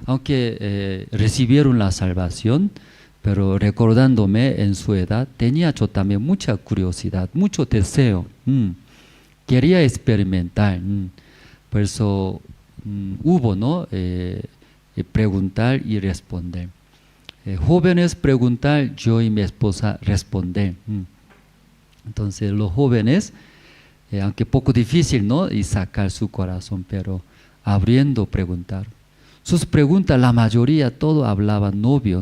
aunque recibieron la salvación, pero recordándome en su edad, tenía yo también mucha curiosidad, mucho deseo, quería experimentar, por eso hubo, ¿no? Preguntar y responder. Jóvenes preguntar, yo y mi esposa responder. Entonces los jóvenes, aunque poco difícil, ¿no? Y sacar su corazón, pero abriendo preguntar. Sus preguntas, la mayoría, todo hablaban novio,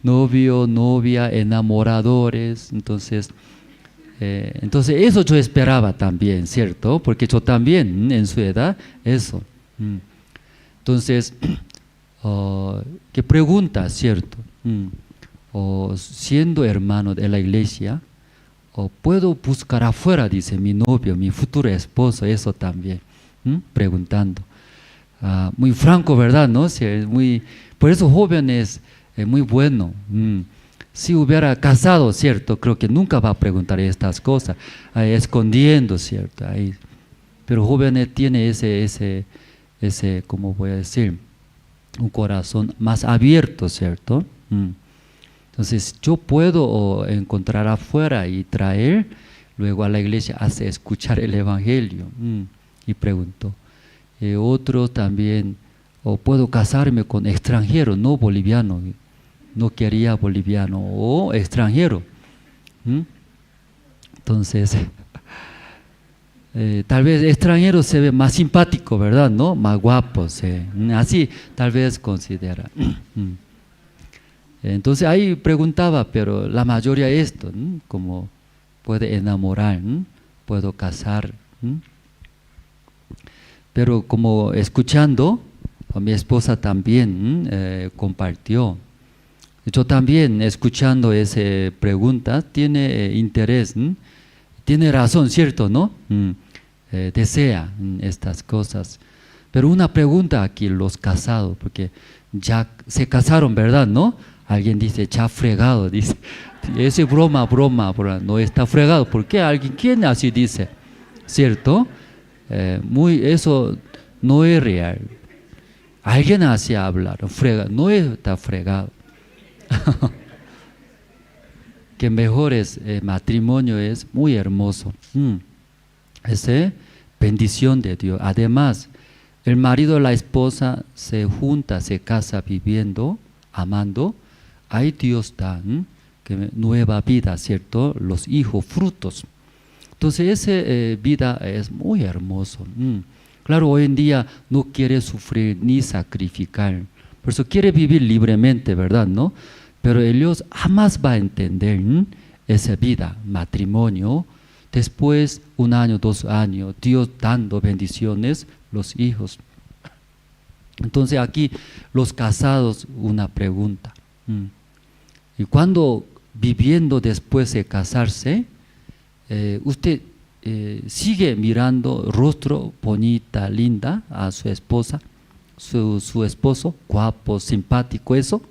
novia, enamoradores. Entonces eso yo esperaba también, ¿cierto? Porque yo también en su edad, eso. Entonces, ¿qué pregunta, cierto? Siendo hermano de la iglesia, puedo buscar afuera, dice mi novio, mi futuro esposo, eso también, preguntando. Muy franco, ¿verdad? ¿No? Sí, por eso jóvenes, muy bueno. Si hubiera casado, cierto, creo que nunca va a preguntar estas cosas, escondiendo, cierto. Ahí. Pero jóvenes tiene ese, ¿cómo voy a decir? Un corazón más abierto, ¿cierto? Entonces yo puedo encontrar afuera y traer luego a la iglesia, hace escuchar el evangelio. Y preguntó. Otro también, puedo casarme con extranjero, no boliviano, no quería boliviano, o extranjero. Entonces, tal vez extranjero se ve más simpático, ¿verdad? ¿No? Más guapo, así tal vez considera. Entonces ahí preguntaba, pero la mayoría esto, como puede enamorar, puedo casar. Pero como escuchando, mi esposa también compartió. Yo también escuchando esa pregunta, tiene interés, tiene razón, ¿cierto? ¿No? Desea estas cosas. Pero una pregunta aquí, los casados, porque ya se casaron, ¿verdad? ¿No? Alguien dice, ya fregado, dice. Ese broma, no está fregado. ¿Por qué? ¿Quién así dice? ¿Cierto? Eso no es real. Alguien así hablar, no está fregado. Que mejor es matrimonio, es muy hermoso. Esa bendición de Dios. Además, el marido y la esposa se juntan, se casan viviendo, amando. Ahí Dios da nueva vida, ¿cierto? Los hijos, frutos. Entonces esa vida es muy hermoso. Claro, hoy en día no quiere sufrir ni sacrificar. Por eso quiere vivir libremente, ¿verdad? ¿No? Pero ellos jamás va a entender esa vida, matrimonio. Después, 1 año, 2 años, Dios dando bendiciones, los hijos. Entonces aquí los casados, una pregunta. Y cuando viviendo después de casarse, usted sigue mirando rostro bonita, linda a su esposa, su esposo, guapo, simpático, eso,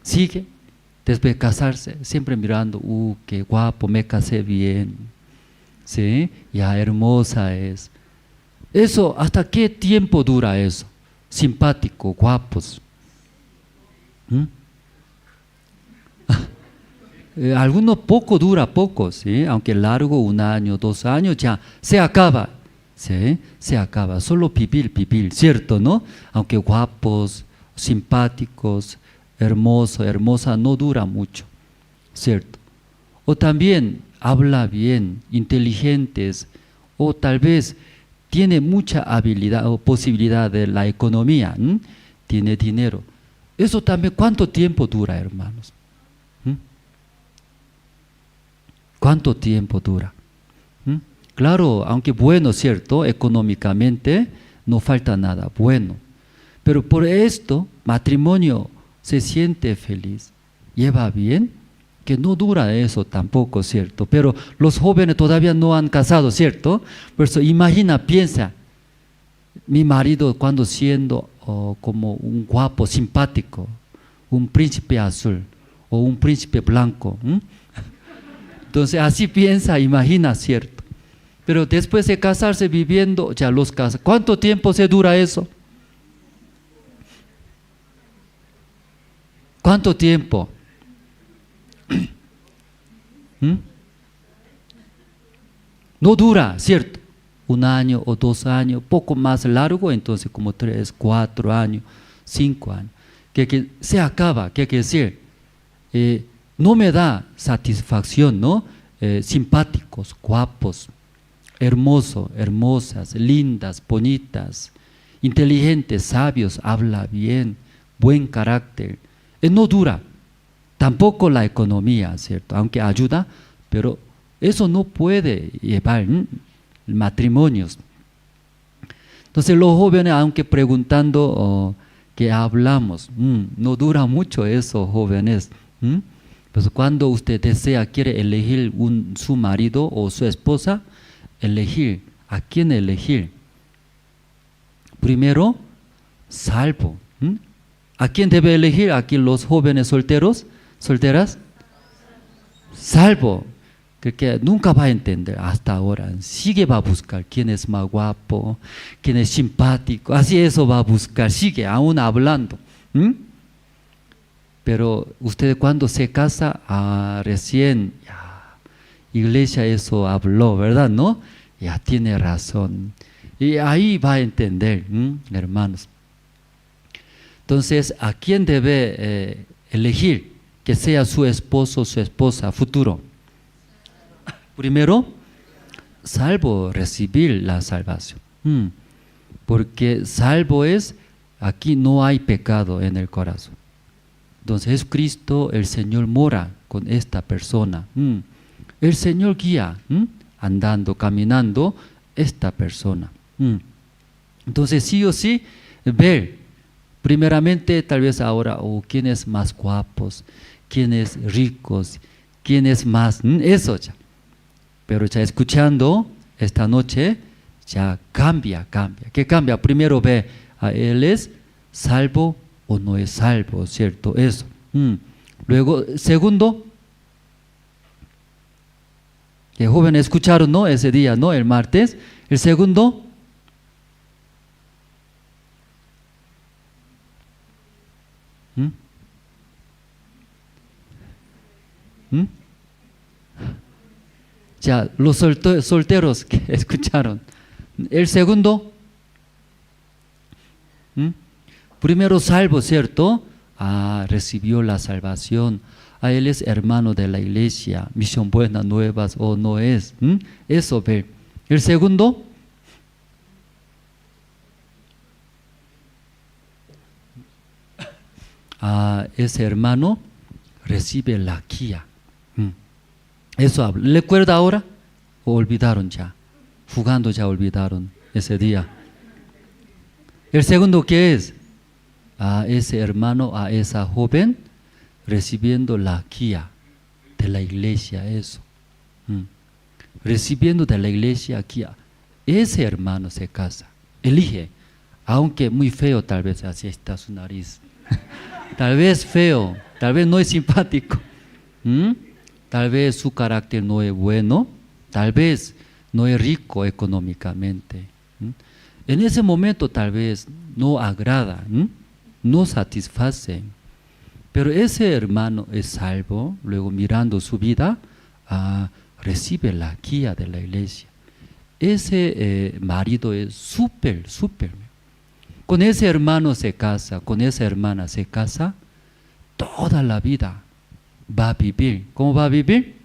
sigue después de casarse, siempre mirando, qué guapo, me casé bien, ¿sí? Ya hermosa es. Eso, ¿hasta qué tiempo dura eso? Simpático, guapos. Algunos poco dura poco, ¿sí? Aunque largo, 1 año, 2 años, ya se acaba, ¿sí? Se acaba, solo vivir, ¿cierto? ¿No? Aunque guapos, simpáticos, hermosa, no dura mucho, ¿cierto? O también habla bien, inteligentes, o tal vez tiene mucha habilidad o posibilidad de la economía, tiene dinero. Eso también, ¿cuánto tiempo dura, hermanos? ¿Cuánto tiempo dura? Claro, aunque bueno, cierto, económicamente no falta nada, bueno. Pero por esto, matrimonio se siente feliz, lleva bien, que no dura eso tampoco, ¿cierto? Pero los jóvenes todavía no han casado, ¿cierto? Por eso imagina, piensa, mi marido cuando siendo como un guapo, simpático, un príncipe azul o un príncipe blanco. Entonces así piensa, imagina, ¿cierto? Pero después de casarse viviendo, ya los casa. ¿Cuánto tiempo se dura eso? ¿Cuánto tiempo? No dura, ¿cierto? 1 año o 2 años, poco más largo, entonces como 3, 4 años, 5 años. Que se acaba, ¿qué quiere decir? No me da satisfacción, ¿no? Simpáticos, guapos, hermosos, hermosas, lindas, bonitas, inteligentes, sabios, habla bien, buen carácter. No dura. Tampoco la economía, ¿cierto? Aunque ayuda, pero eso no puede llevar matrimonios. Entonces los jóvenes, aunque preguntando que hablamos, no dura mucho eso, jóvenes. Pues cuando usted desea, quiere elegir su marido o su esposa, elegir. ¿A quién elegir? Primero, salvo. ¿A quién debe elegir? Aquí los jóvenes solteros, solteras. Salvo. Que nunca va a entender hasta ahora. Sigue va a buscar quién es más guapo, quién es simpático. Así eso va a buscar. Sigue aún hablando. Pero usted cuando se casa, recién, iglesia eso habló, ¿verdad? ¿No? Ya tiene razón. Y ahí va a entender, hermanos. Entonces, ¿a quién debe elegir que sea su esposo o su esposa futuro? Primero, salvo recibir la salvación. Porque salvo es, aquí no hay pecado en el corazón. Entonces Jesucristo, el Señor mora con esta persona. El Señor guía, andando, caminando, esta persona. Entonces sí o sí, ver, primeramente tal vez ahora, quién es más guapos, quién es ricos, quién es más, eso ya. Pero ya escuchando esta noche, ya cambia. ¿Qué cambia? Primero ve, ¿a él es salvo o no es salvo? ¿Cierto? Eso. Luego, segundo, que jóvenes escucharon, ¿no? Ese día, ¿no? El martes. El segundo, ya, los solteros que escucharon. El segundo, primero salvo, ¿cierto? Recibió la salvación. Él es hermano de la iglesia, Misión Buenas Nuevas o no es. Eso ve. El segundo, ese hermano recibe la guía. Eso habla. ¿Le acuerda ahora? ¿O olvidaron ya? Jugando ya olvidaron ese día. El segundo, ¿qué es? A ese hermano, a esa joven, recibiendo la guía de la iglesia, eso. Recibiendo de la iglesia guía. Ese hermano se casa, elige, aunque muy feo tal vez, así está su nariz. Tal vez feo, tal vez no es simpático. Tal vez su carácter no es bueno, tal vez no es rico económicamente. En ese momento tal vez no agrada, no satisface. Pero ese hermano es salvo, luego mirando su vida, recibe la guía de la iglesia. Ese marido es súper. Con ese hermano se casa, con esa hermana se casa, toda la vida va a vivir. ¿Cómo va a vivir?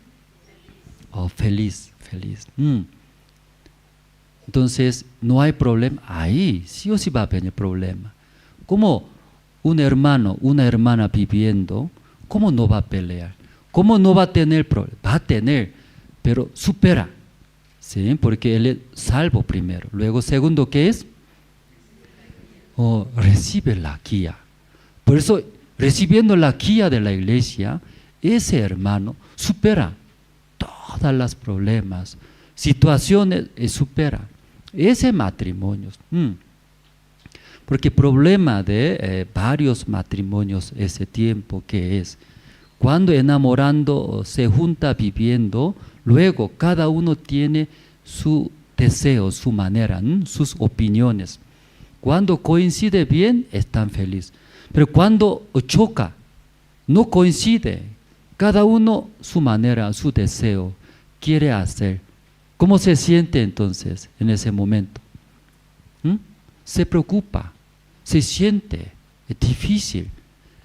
Feliz. Entonces, no hay problema. Ahí sí o sí va a venir problema. Como un hermano, una hermana viviendo, ¿cómo no va a pelear? ¿Cómo no va a tener problema? Va a tener, pero supera. ¿Sí? Porque él es salvo primero. Luego, segundo, ¿qué es? Recibe la guía. Por eso, recibiendo la guía de la iglesia, ese hermano supera todos los problemas, situaciones, supera ese matrimonio. Porque el problema de varios matrimonios ese tiempo que es, cuando enamorando se junta viviendo, luego cada uno tiene su deseo, su manera, sus opiniones. Cuando coincide bien, están felices. Pero cuando choca, no coincide, cada uno su manera, su deseo, quiere hacer. ¿Cómo se siente entonces en ese momento? Se preocupa, se siente, es difícil.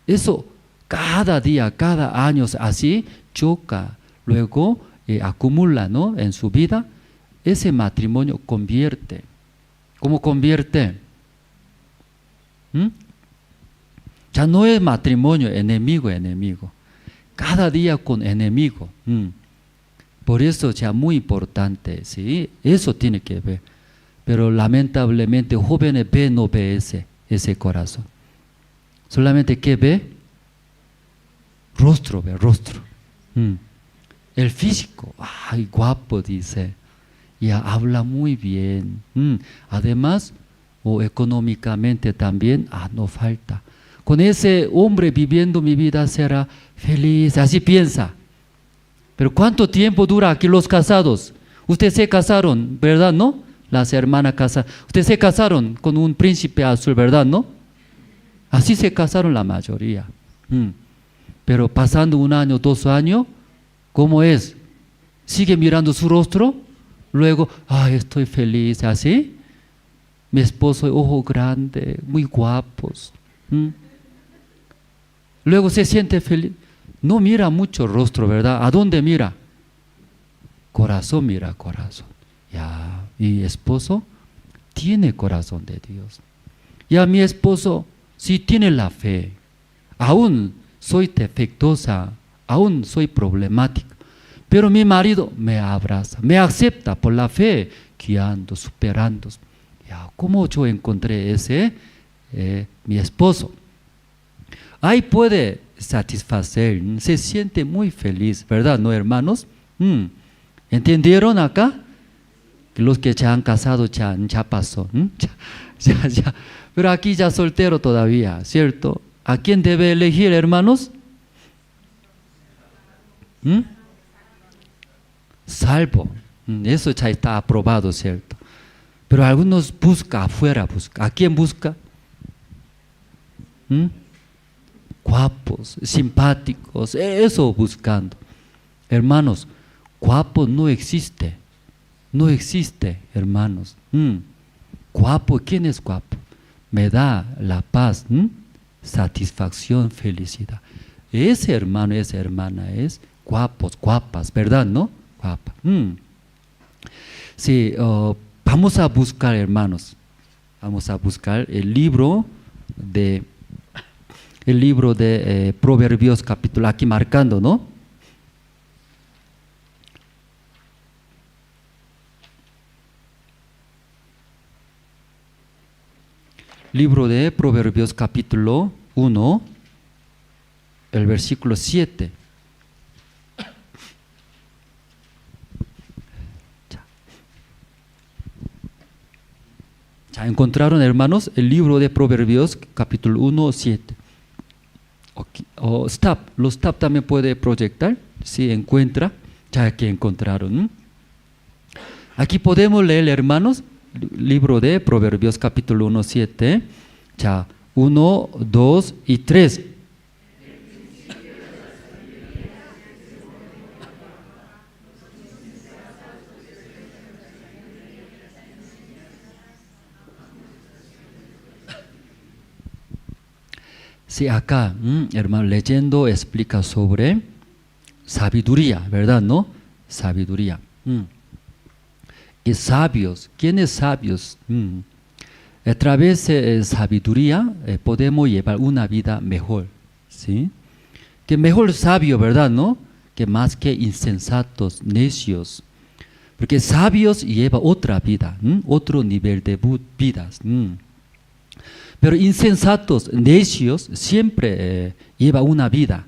Eso cada día, cada año así choca, luego acumula, ¿no?, en su vida. Ese matrimonio convierte. ¿Cómo convierte? Ya no es matrimonio enemigo. Cada día con enemigo. Por eso ya muy importante, ¿sí? Eso tiene que ver. Pero lamentablemente jóvenes no ve ese corazón. Solamente ¿qué ve? Rostro, ve rostro. El físico, ay, guapo, dice. Ya habla muy bien. Además, económicamente también, no falta. Con ese hombre viviendo mi vida será feliz, así piensa. Pero ¿cuánto tiempo dura aquí los casados? Ustedes se casaron, ¿verdad, no? Las hermanas casadas. Ustedes se casaron con un príncipe azul, ¿verdad, no? Así se casaron la mayoría. Pero pasando 1 año, 2 años, ¿cómo es? ¿Sigue mirando su rostro? Luego, estoy feliz, ¿así? Mi esposo, ojo grande, muy guapos. Luego se siente feliz. No mira mucho rostro, ¿verdad? ¿A dónde mira? Corazón mira, corazón. Ya, y esposo tiene corazón de Dios. Ya mi esposo sí tiene la fe. Aún soy defectuosa, aún soy problemática. Pero mi marido me abraza, me acepta por la fe, guiando, superando. Ya, ¿cómo yo encontré ese? Mi esposo. Ahí puede satisfacer, se siente muy feliz, ¿verdad, no, hermanos? ¿Entendieron acá? Los que ya han casado ya pasó. Ya. Pero aquí ya soltero todavía, ¿cierto? ¿A quién debe elegir, hermanos? Salvo. Eso ya está aprobado, ¿cierto? Pero algunos buscan afuera, ¿a quién busca? Guapos, simpáticos, eso buscando. Hermanos, guapo no existe, hermanos. Guapo, ¿quién es guapo? Me da la paz, satisfacción, felicidad. Ese hermano, esa hermana es guapos, guapas, ¿verdad, no? Guapa. Sí, vamos a buscar, hermanos, vamos a buscar el libro de Proverbios capítulo, aquí marcando, ¿no? Libro de Proverbios capítulo 1, el versículo 7. ¿Ya encontraron, hermanos, el libro de Proverbios capítulo 1, 7? Los tab también puede proyectar, si encuentra, ya que encontraron. Aquí podemos leer, hermanos, libro de Proverbios capítulo 1, 7, ya 1, 2 y 3. Sí, acá, hermano, leyendo explica sobre sabiduría, ¿verdad, no? Sabiduría. Y sabios, ¿quiénes sabios? A través de sabiduría podemos llevar una vida mejor, ¿sí? Que mejor sabio, ¿verdad, no? Que más que insensatos, necios. Porque sabios lleva otra vida, otro nivel de vidas. Pero insensatos, necios, siempre lleva una vida,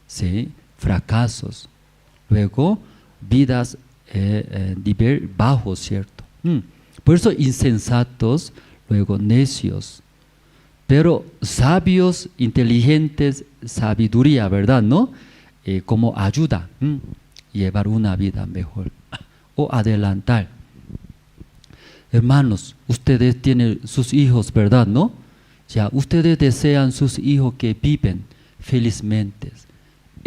¿sí? fracasos, luego vidas nivel bajo, ¿cierto? Por eso insensatos, luego necios, pero sabios, inteligentes, sabiduría, ¿verdad? ¿No? Como ayuda, llevar una vida mejor o adelantar. Hermanos, ustedes tienen sus hijos, ¿verdad? ¿No? Ya, ustedes desean sus hijos que viven felizmente,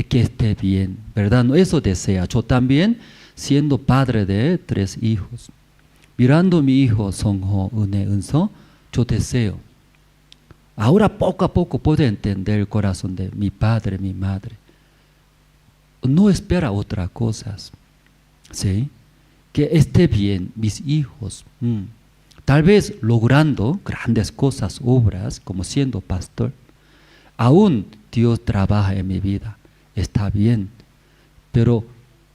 que esté bien, ¿verdad? ¿No? Eso desea. Yo también, siendo padre de 3 hijos, mirando mi hijo Songho, Une, Unso, yo deseo. Ahora poco a poco puedo entender el corazón de mi padre, mi madre. No espera otras cosas, ¿sí? Que esté bien mis hijos. Tal vez logrando grandes cosas, obras, como siendo pastor. Aún Dios trabaja en mi vida, está bien. Pero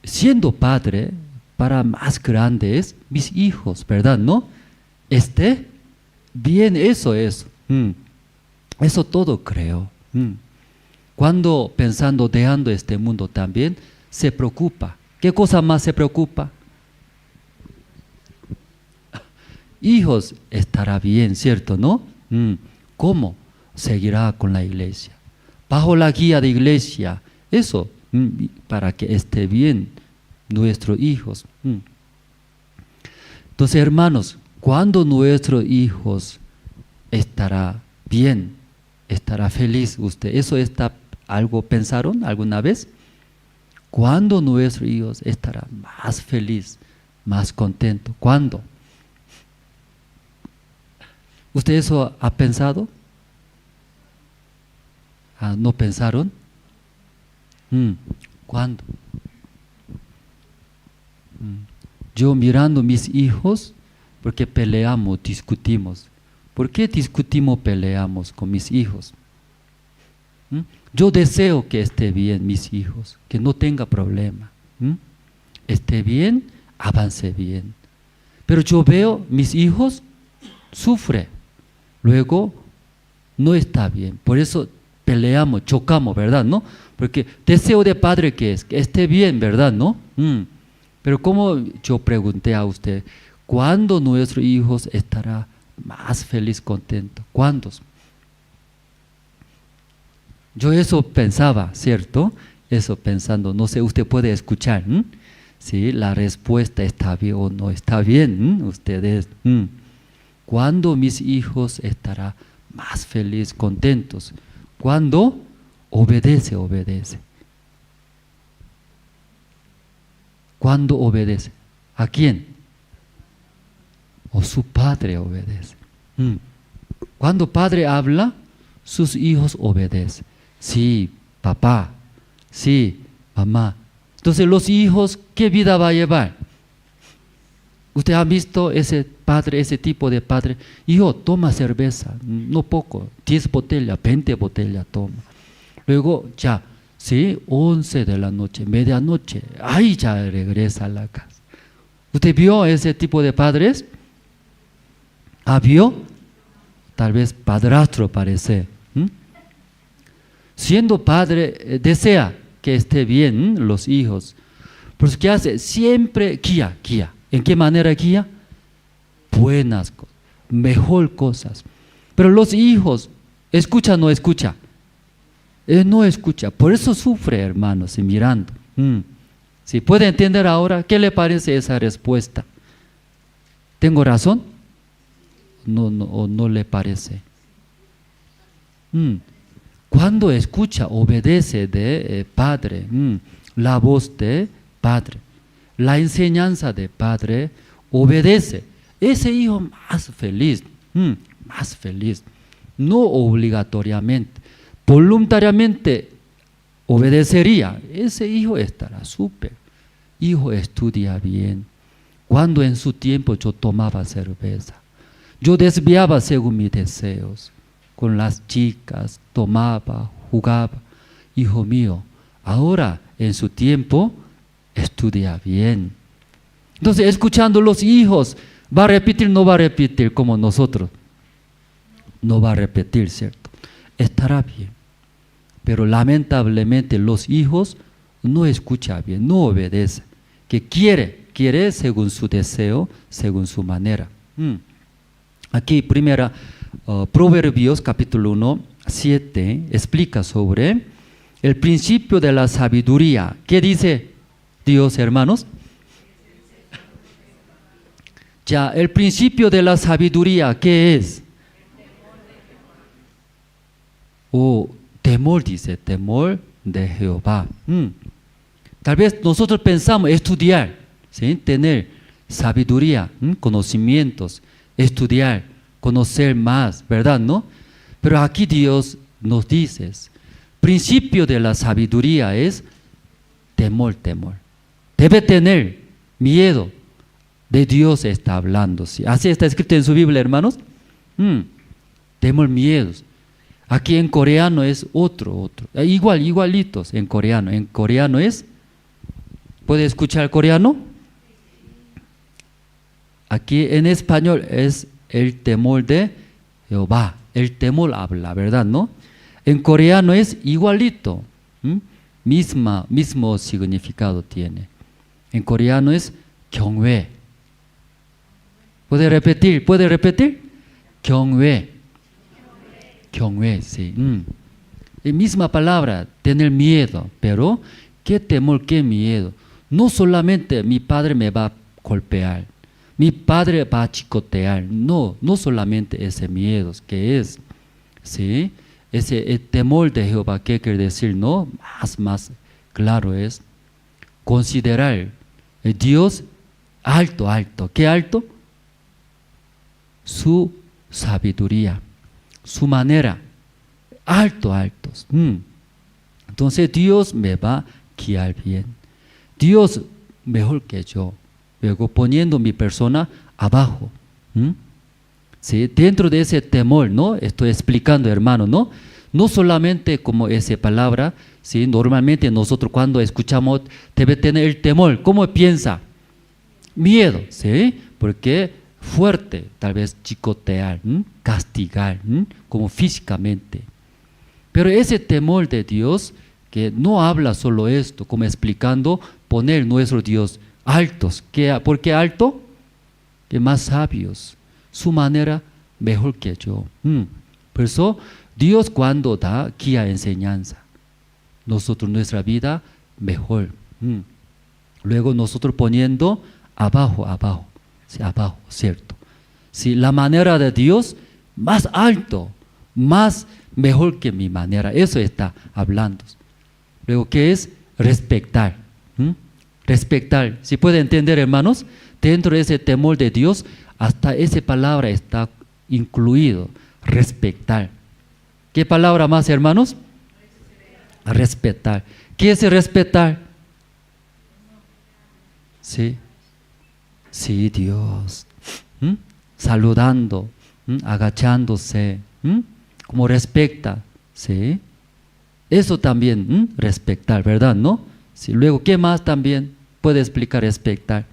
siendo padre, para más grandes, mis hijos, ¿verdad? ¿No? Esté bien, eso es. Eso todo creo. Cuando pensando, dejando este mundo también, se preocupa. ¿Qué cosa más se preocupa? Hijos, estará bien, ¿cierto? ¿No? ¿Cómo? Seguirá con la iglesia. Bajo la guía de iglesia, eso, para que esté bien nuestros hijos. Entonces, hermanos, cuando nuestros hijos estará bien, estará feliz usted, ¿eso está algo pensaron alguna vez? ¿Cuándo nuestros hijos estará más feliz, más contento? ¿Cuándo? ¿Usted eso ha pensado? ¿No pensaron? ¿Cuándo? Yo mirando mis hijos, porque peleamos, discutimos. ¿Por qué discutimos, peleamos con mis hijos? Yo deseo que esté bien mis hijos, que no tenga problema. Esté bien, avance bien. Pero yo veo mis hijos sufren. Luego no está bien. Por eso peleamos, chocamos, ¿verdad? ¿No? Porque deseo de padre que es, que esté bien, ¿verdad? ¿No? Pero como yo pregunté a usted, ¿cuándo nuestros hijos estará más feliz, contento? ¿Cuándo? Yo eso pensaba, ¿cierto? Eso pensando, no sé, usted puede escuchar, ¿sí? La respuesta está bien o no está bien, ustedes. ¿Cuándo mis hijos estarán más felices, contentos? ¿Cuándo? Obedece. ¿Cuándo obedece? ¿A quién? O su padre obedece. Cuando padre habla, sus hijos obedecen. Sí, papá. Sí, mamá. Entonces los hijos, ¿qué vida va a llevar? ¿Usted ha visto ese padre, ese tipo de padre? Hijo, toma cerveza, no poco, 10 botellas, 20 botellas toma. Luego ya, sí, 11 de la noche, medianoche, ay, ya regresa a la casa. ¿Usted vio ese tipo de padres? ¿Vio? Tal vez padrastro parece. Siendo padre, desea que esté bien los hijos. Pero ¿qué hace? Siempre guía. ¿En qué manera guía? Buenas cosas, mejor cosas. Pero los hijos, ¿escucha o no escucha? No escucha, por eso sufre, hermanos, y mirando. ¿Sí puede entender ahora? ¿Qué le parece esa respuesta? ¿Tengo razón? ¿O no le parece? Cuando escucha, obedece de padre, la voz de padre, la enseñanza de padre, obedece. Ese hijo más feliz, no obligatoriamente, voluntariamente obedecería. Ese hijo estará súper. Hijo estudia bien. Cuando en su tiempo yo tomaba cerveza, yo desviaba según mis deseos, con las chicas, tomaba, jugaba. Hijo mío, ahora en su tiempo estudia bien. Entonces, escuchando los hijos, ¿va a repetir? No va a repetir como nosotros. No va a repetir, ¿cierto? Estará bien. Pero lamentablemente los hijos no escucha bien, no obedece, que quiere según su deseo, según su manera. Aquí primera, Proverbios capítulo 1, 7, explica sobre el principio de la sabiduría. ¿Qué dice Dios, hermanos? Ya, el principio de la sabiduría, ¿qué es? Temor, dice, temor de Jehová. Tal vez nosotros pensamos estudiar, ¿sí? Tener sabiduría, conocimientos, estudiar, conocer más, ¿verdad? ¿No? Pero aquí Dios nos dice, principio de la sabiduría es temor. Debe tener miedo. De Dios está hablando, ¿sí? Así está escrito en su Biblia, hermanos. Temor, miedos. Aquí en coreano es otro. Igualitos en coreano. En coreano es, ¿puede escuchar coreano? Aquí en español es el temor de Jehová. El temor habla, ¿verdad? ¿No? En coreano es igualito. Mismo significado tiene. En coreano es 경외. ¿Puede repetir? 경외, sí. La misma palabra, tener miedo, pero ¿qué temor, qué miedo? No solamente mi padre me va a golpear, mi padre va a chicotear, no solamente ese miedo, que es, ¿sí? El temor de Jehová, ¿qué quiere decir? No, más claro es considerar el Dios alto. ¿Qué alto? Su sabiduría, su manera, altos. Entonces Dios me va a guiar bien. Dios mejor que yo. Luego poniendo mi persona abajo. ¿Sí? Dentro de ese temor, ¿no? Estoy explicando, hermano, ¿no? No solamente como esa palabra, ¿sí? Normalmente nosotros cuando escuchamos debe tener el temor. ¿Cómo piensa? Miedo, ¿sí? Porque fuerte, tal vez chicotear, castigar, como físicamente. Pero ese temor de Dios, que no habla solo esto, como explicando, poner nuestro Dios altos. ¿Por qué alto? Que más sabios, su manera mejor que yo. Por eso, Dios cuando da guía, enseñanza, nosotros nuestra vida mejor. Luego nosotros poniendo abajo. Sí, abajo, ¿cierto? Sí, la manera de Dios más alto, más mejor que mi manera. Eso está hablando. Luego, ¿qué es? Respetar. Respetar. ¿Sí puede entender, hermanos? Dentro de ese temor de Dios, hasta esa palabra está incluido. Respetar. ¿Qué palabra más, hermanos? Respetar. ¿Qué es respetar? Sí, Dios. Saludando, agachándose, como respecta, ¿sí? Eso también, respetar, ¿verdad? ¿No? Sí. Luego, ¿qué más también puede explicar respetar?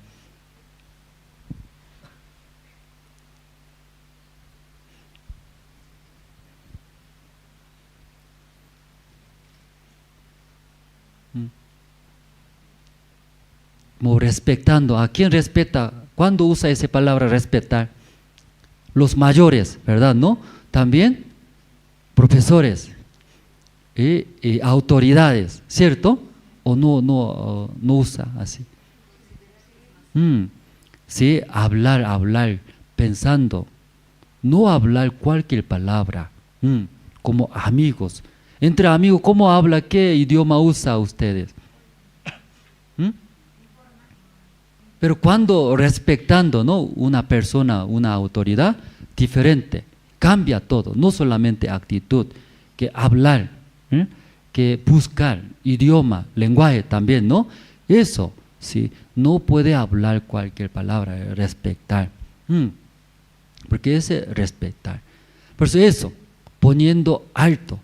Como respetando. ¿A quién respeta? ¿Cuándo usa esa palabra respetar? Los mayores, ¿verdad? ¿No? También profesores y autoridades, ¿cierto? ¿O no usa así? Sí, hablar, pensando. No hablar cualquier palabra, como amigos. Entre amigos, ¿cómo habla? ¿Qué idioma usa ustedes? Pero cuando respetando, ¿no? Una persona, una autoridad, diferente, cambia todo, no solamente actitud, que hablar, que buscar, idioma, lenguaje también, ¿no? Eso, sí, no puede hablar cualquier palabra, respetar, porque es respetar. Por eso, poniendo alto,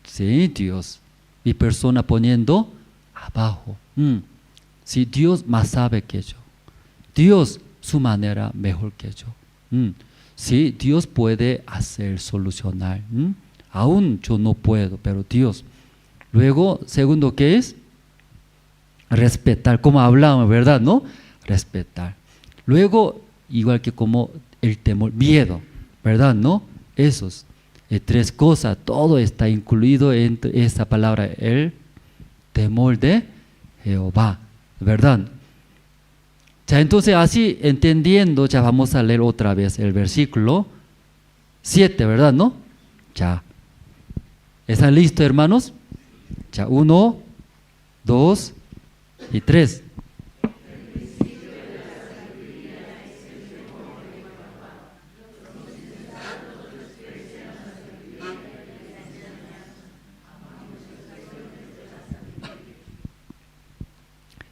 sí, Dios, mi persona poniendo abajo, sí, Dios más sabe que yo. Dios, su manera mejor que yo. Sí, Dios puede hacer, solucionar. Aún yo no puedo, pero Dios. Luego, segundo, ¿qué es? respetar, como hablamos, ¿verdad? ¿No? Respetar. Luego, igual que como el temor, miedo, ¿verdad? ¿No? Esos tres cosas, todo está incluido en esta palabra, el temor de Jehová, ¿verdad? Ya, entonces así entendiendo, ya vamos a leer otra vez el versículo 7, ¿verdad? ¿No? Ya. ¿Están listos, hermanos? Ya, 1, 2 y 3.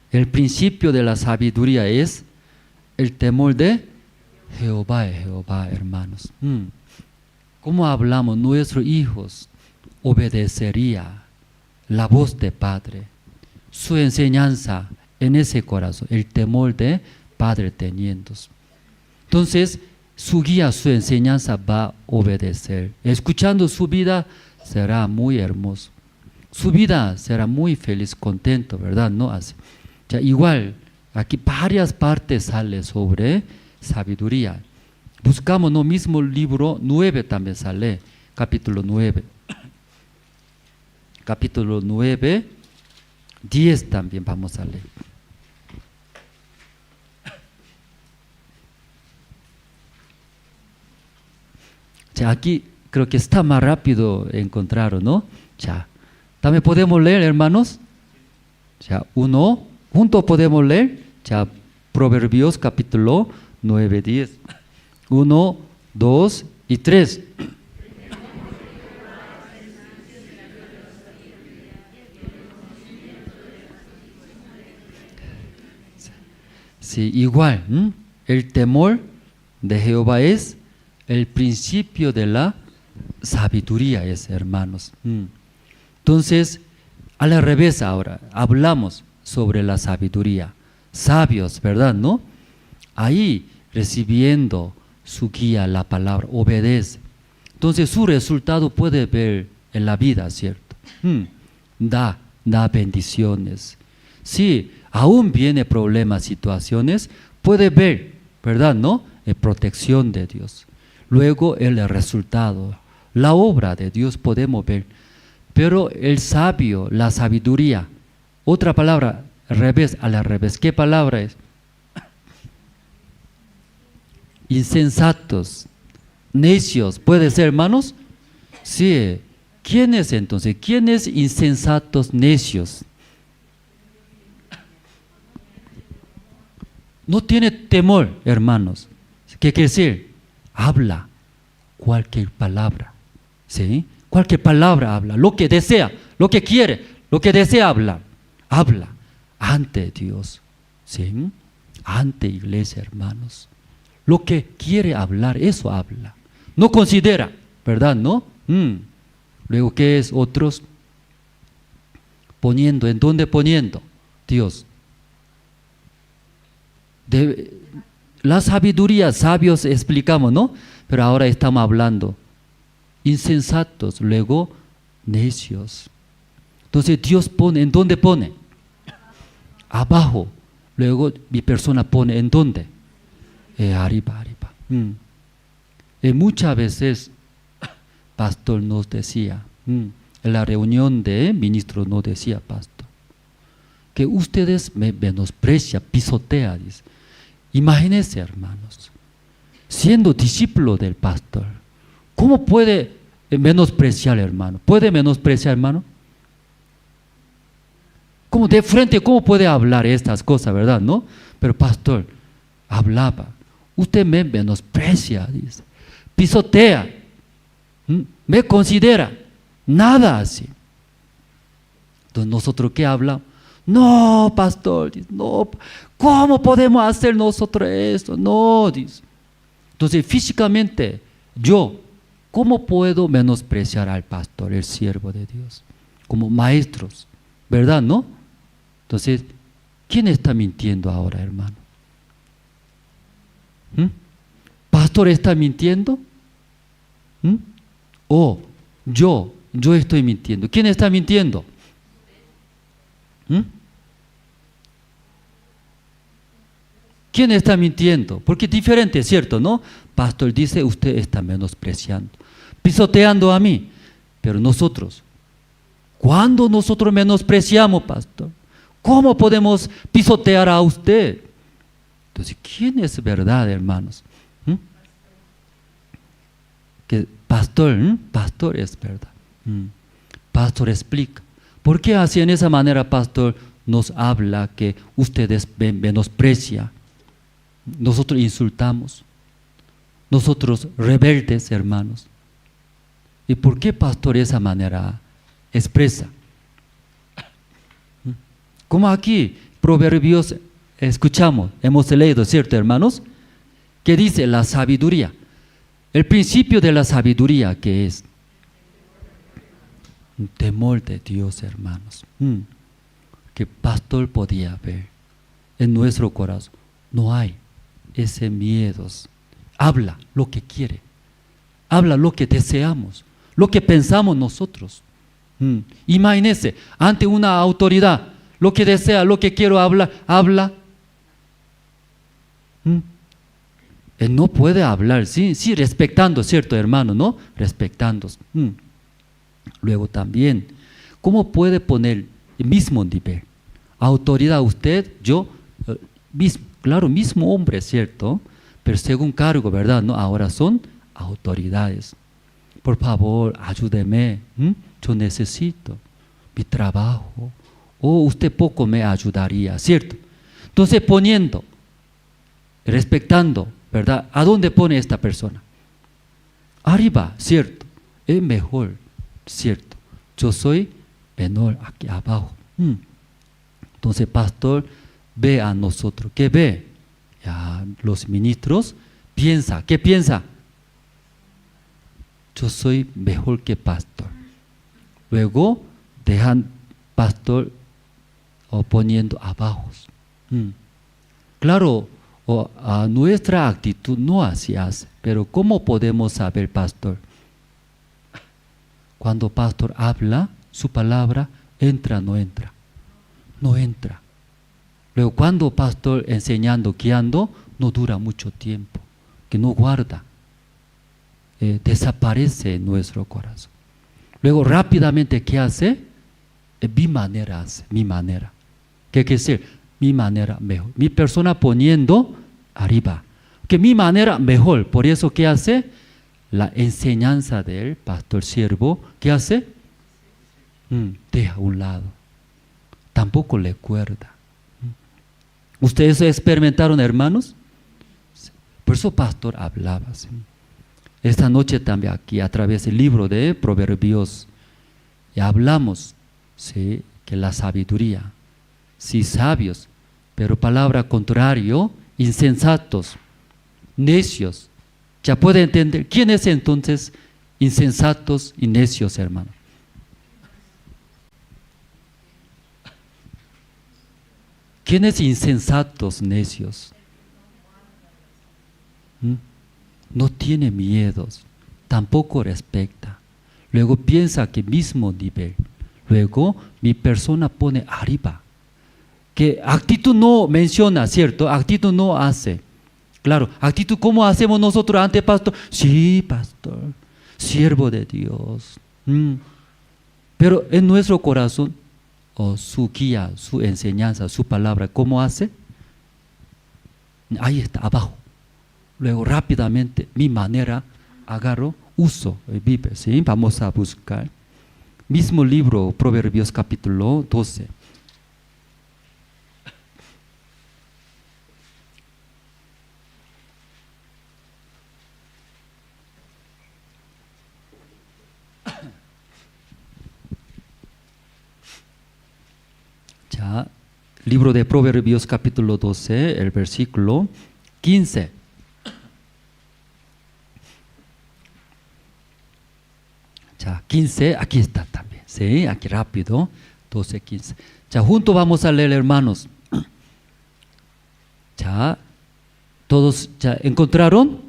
El principio de la sabiduría es el temor de Jehová, hermanos. ¿Cómo hablamos? Nuestros hijos obedecería la voz de Padre, su enseñanza en ese corazón, el temor de Padre teniendo. Entonces, su guía, su enseñanza va a obedecer. Escuchando su vida será muy hermoso. Su vida será muy feliz, contento, ¿verdad? ¿No? Así. Ya, igual, aquí varias partes sale sobre sabiduría. Buscamos, no mismo libro 9 también sale, capítulo 9. Capítulo 9, 10 también vamos a leer. Ya, aquí creo que está más rápido encontrar, ¿no? Ya. ¿También podemos leer, hermanos? Ya, juntos podemos leer. Ya, Proverbios capítulo 9, 10. 1, 2 y 3. Sí, igual, el temor de Jehová es el principio de la sabiduría, hermanos. Entonces, al revés ahora, hablamos sobre la sabiduría. Sabios, ¿verdad? ¿No? Ahí recibiendo su guía, la palabra, obedece. Entonces su resultado puede ver en la vida, ¿cierto? Da bendiciones. Sí, aún viene problemas, situaciones, puede ver, ¿verdad? ¿No? Protección de Dios. Luego el resultado, la obra de Dios podemos ver. Pero el sabio, la sabiduría, otra palabra, al revés. ¿Qué palabra es? Insensatos, necios, ¿puede ser, hermanos? Sí. ¿Quiénes entonces? ¿Quiénes insensatos, necios? No tiene temor, hermanos. ¿Qué quiere decir? Habla cualquier palabra, ¿sí? Cualquier palabra habla, lo que desea, lo que quiere, lo que desea hablar. Habla ante Dios, ¿sí? Ante iglesia, hermanos. Lo que quiere hablar, eso habla. No considera, ¿verdad? ¿No? Luego, ¿qué es? Otros poniendo, ¿en dónde poniendo? Dios. La sabiduría, sabios explicamos, ¿no? Pero ahora estamos hablando insensatos, luego necios. Entonces Dios pone, ¿en dónde pone? Abajo. Luego mi persona pone, ¿en dónde? Arriba. Muchas veces pastor nos decía, en la reunión de ministros nos decía pastor, que ustedes me menosprecian, pisotean, dice. Imagínense, hermanos, siendo discípulo del pastor, ¿cómo puede menospreciar, hermano? ¿Puede menospreciar, hermano? ¿Cómo de frente, cómo puede hablar estas cosas, verdad? ¿No? Pero pastor hablaba, usted me menosprecia, dice, pisotea, me considera, nada así. Entonces nosotros, ¿qué hablamos? No, pastor, dice, no, ¿cómo podemos hacer nosotros esto? No, dice. Entonces físicamente, yo, ¿cómo puedo menospreciar al pastor, el siervo de Dios? Como maestros, ¿verdad? ¿No? Entonces, ¿quién está mintiendo ahora, hermano? ¿Pastor está mintiendo? ¿O yo estoy mintiendo? ¿Quién está mintiendo? ¿Quién está mintiendo? Porque es diferente, ¿cierto? ¿No? Pastor dice, usted está menospreciando, pisoteando a mí. Pero nosotros, ¿cuándo nosotros menospreciamos, pastor? ¿Cómo podemos pisotear a usted? Entonces, ¿quién es verdad, hermanos? Que pastor es verdad. Pastor explica. ¿Por qué así en esa manera, pastor, nos habla que ustedes menosprecia? Nosotros insultamos. Nosotros rebeldes, hermanos. ¿Y por qué, pastor, de esa manera expresa? Como aquí, Proverbios, escuchamos, hemos leído, ¿cierto, hermanos? Que dice la sabiduría. El principio de la sabiduría, que es un temor de Dios, hermanos. Que pastor podía ver en nuestro corazón. No hay ese miedo. Habla lo que quiere. Habla lo que deseamos. Lo que pensamos nosotros. Imagínese, ante una autoridad, lo que desea, lo que quiero habla. Él no puede hablar, sí, respetando, ¿cierto, hermano? ¿No? Respetando. Luego también, ¿cómo puede poner el mismo nivel? Autoridad, usted, yo, mismo, claro, mismo hombre, ¿cierto? Pero según cargo, ¿verdad? ¿No? Ahora son autoridades. Por favor, ayúdeme, yo necesito mi trabajo. O usted poco me ayudaría, ¿cierto? Entonces poniendo, respetando, ¿verdad? ¿A dónde pone esta persona? Arriba, ¿cierto? Es mejor, ¿cierto? Yo soy menor aquí abajo. Entonces, pastor, ve a nosotros. ¿Qué ve? Ya, los ministros piensa. ¿Qué piensa? Yo soy mejor que pastor. Luego, dejan pastor o poniendo abajo. Claro, a nuestra actitud no así hace, pero ¿cómo podemos saber, pastor? Cuando pastor habla, su palabra entra, no entra. No entra. Luego cuando pastor enseñando, guiando, no dura mucho tiempo, que no guarda, desaparece en nuestro corazón. Luego rápidamente, ¿qué hace? Mi manera hace, mi manera. ¿Qué quiere decir? Mi manera mejor. Mi persona poniendo arriba. Que mi manera mejor. Por eso, ¿qué hace? La enseñanza del pastor siervo, ¿qué hace? Deja a un lado. Tampoco le cuerda. ¿Ustedes experimentaron, hermanos? Por eso pastor hablaba. ¿Sí? Esta noche también aquí, a través del libro de Proverbios, ya hablamos, ¿sí? Que la sabiduría, sí, sabios, pero palabra contrario, insensatos, necios. Ya puede entender, ¿quién es entonces insensatos y necios, hermano? ¿Quién es insensatos, necios? No tiene miedos, tampoco respeta. Luego piensa que mismo nivel. Luego mi persona pone arriba. Que actitud no menciona, ¿cierto? Actitud no hace. Claro, actitud, ¿cómo hacemos nosotros ante pastor? Sí, pastor, siervo de Dios. Pero en nuestro corazón, su guía, su enseñanza, su palabra, ¿cómo hace? Ahí está, abajo. Luego rápidamente, mi manera, agarro, uso, vive, ¿sí? Vamos a buscar. Mismo libro, Proverbios capítulo 12. Ya, libro de Proverbios capítulo 12, el versículo 15. Ya, 15, aquí está también, ¿sí? Aquí rápido, 12, 15. Ya, juntos vamos a leer, hermanos. Ya, todos ya encontraron,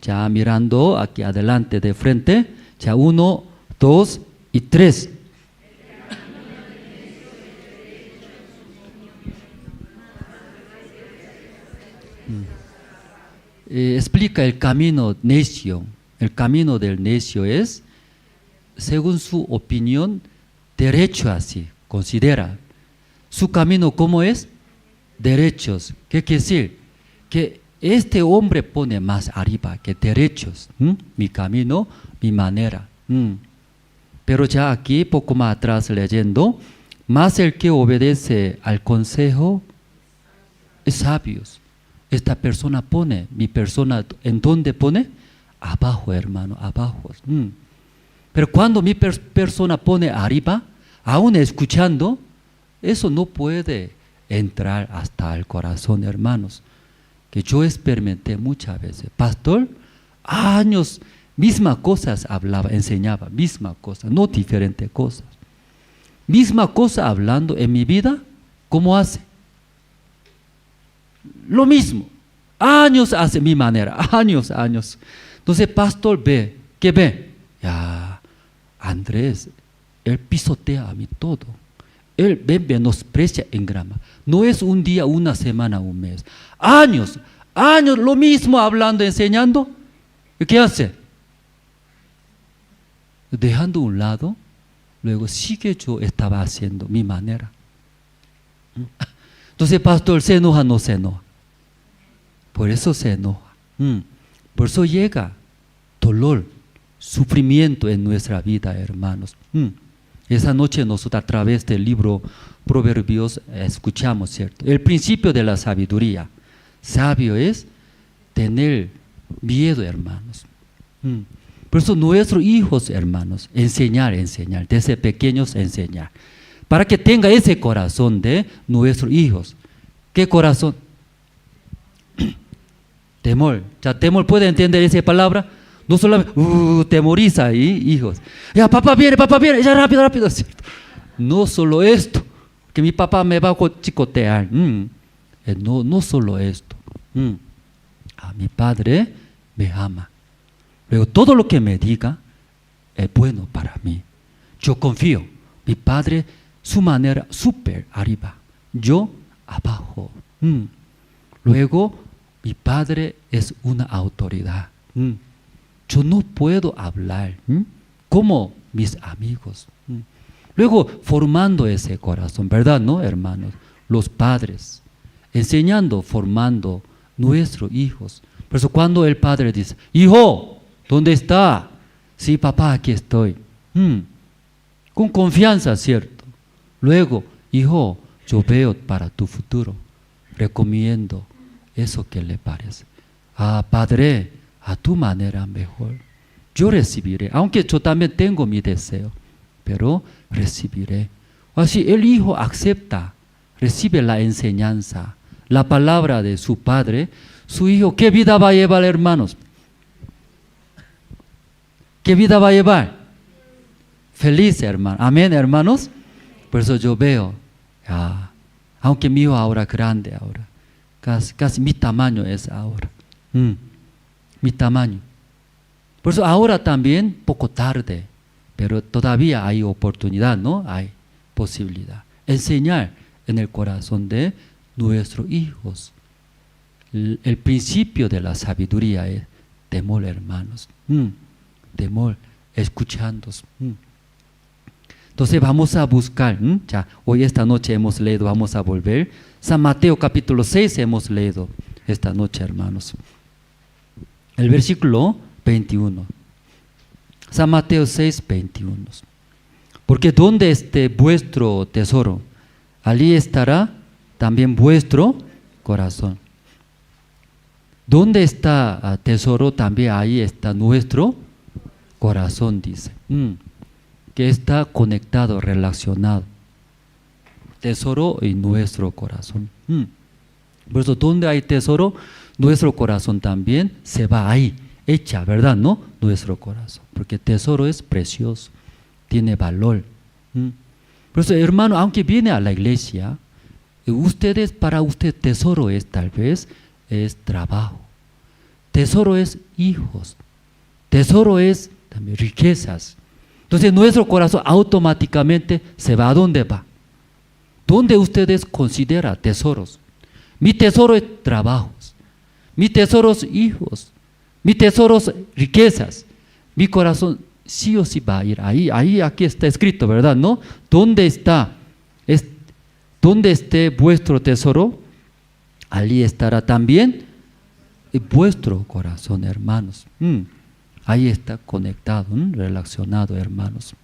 ya mirando aquí adelante de frente, ya 1, 2 y 3. explica el camino necio. El camino del necio es, según su opinión, derecho así, considera. Su camino, ¿cómo es? Derechos. ¿Qué quiere decir? Que este hombre pone más arriba que derechos. Mi camino, mi manera. Pero ya aquí, poco más atrás leyendo, más el que obedece al consejo es sabio. Esta persona pone, mi persona, ¿en dónde pone? Abajo, hermano, abajo. Pero cuando mi persona pone arriba, aún escuchando, eso no puede entrar hasta el corazón, hermanos. Que yo experimenté muchas veces. Pastor, años, mismas cosas hablaba, enseñaba, misma cosa, no diferentes cosas. Misma cosa hablando en mi vida, ¿cómo hace? Lo mismo. Años hace mi manera, años. Entonces, pastor ve, ¿qué ve? Ya, Andrés, él pisotea a mí todo. Él me menosprecia en grama. No es un día, una semana, un mes. Años, lo mismo hablando, enseñando. ¿Y qué hace? Dejando a un lado, luego sigue yo estaba haciendo mi manera. Entonces, pastor, ¿se enoja o no se enoja? Por eso se enoja. Por eso llega dolor, sufrimiento en nuestra vida, hermanos. Esa noche nosotros a través del libro Proverbios escuchamos, ¿cierto? El principio de la sabiduría. Sabio es tener miedo, hermanos. Por eso nuestros hijos, hermanos, enseñar, desde pequeños enseñar. Para que tenga ese corazón de nuestros hijos. ¿Qué corazón? Temor. Ya temor, ¿puede entender esa palabra? No solamente temoriza ahí, hijos. Ya, papá viene, ya rápido, ¿cierto? No solo esto, que mi papá me va a chicotear. No solo esto. Mi padre me ama. Luego todo lo que me diga es bueno para mí. Yo confío. Mi padre, su manera, súper arriba. Yo abajo. Luego, mi padre es una autoridad. Yo no puedo hablar como mis amigos. Luego, formando ese corazón, ¿verdad, no, hermanos? Los padres, enseñando, formando nuestros hijos. Por eso cuando el padre dice, hijo, ¿dónde está? Sí, papá, aquí estoy. Con confianza, ¿cierto? Luego, hijo, yo veo para tu futuro. Recomiendo eso que le parece. Padre, a tu manera mejor. Yo recibiré, aunque yo también tengo mi deseo, pero recibiré. Así el hijo acepta, recibe la enseñanza, la palabra de su padre. Su hijo, ¿qué vida va a llevar, hermanos? ¿Qué vida va a llevar? Feliz, hermano. Amén, hermanos. Por eso yo veo, aunque mi hijo ahora grande, ahora casi mi tamaño es ahora. Mi tamaño. Por eso ahora también poco tarde, pero todavía hay oportunidad, ¿no? Hay posibilidad. Enseñar en el corazón de nuestros hijos. El principio de la sabiduría es temor, hermanos. Temor, escuchando. Entonces vamos a buscar, ya hoy esta noche hemos leído, vamos a volver. San Mateo capítulo 6 hemos leído esta noche, hermanos. El versículo 21. San Mateo 6, 21. Porque donde esté vuestro tesoro, allí estará también vuestro corazón. Donde está tesoro, también ahí está nuestro corazón, dice. Que está conectado, relacionado. Tesoro y nuestro corazón. Por eso, donde hay tesoro, nuestro corazón también se va ahí, echa, ¿verdad? ¿No? Nuestro corazón. Porque tesoro es precioso, tiene valor. Por eso, hermano, aunque viene a la iglesia, para usted tesoro es tal vez, es trabajo. Tesoro es hijos. Tesoro es también riquezas. Entonces nuestro corazón automáticamente se va. ¿A dónde va? ¿Dónde ustedes consideran tesoros? Mi tesoro es trabajos. mi tesoros hijos, mi tesoros riquezas, mi corazón sí o sí va a ir ahí, aquí está escrito, ¿verdad? ¿No? ¿Dónde está? Donde esté vuestro tesoro, allí estará también vuestro corazón, hermanos. Ahí está conectado, relacionado, hermanos.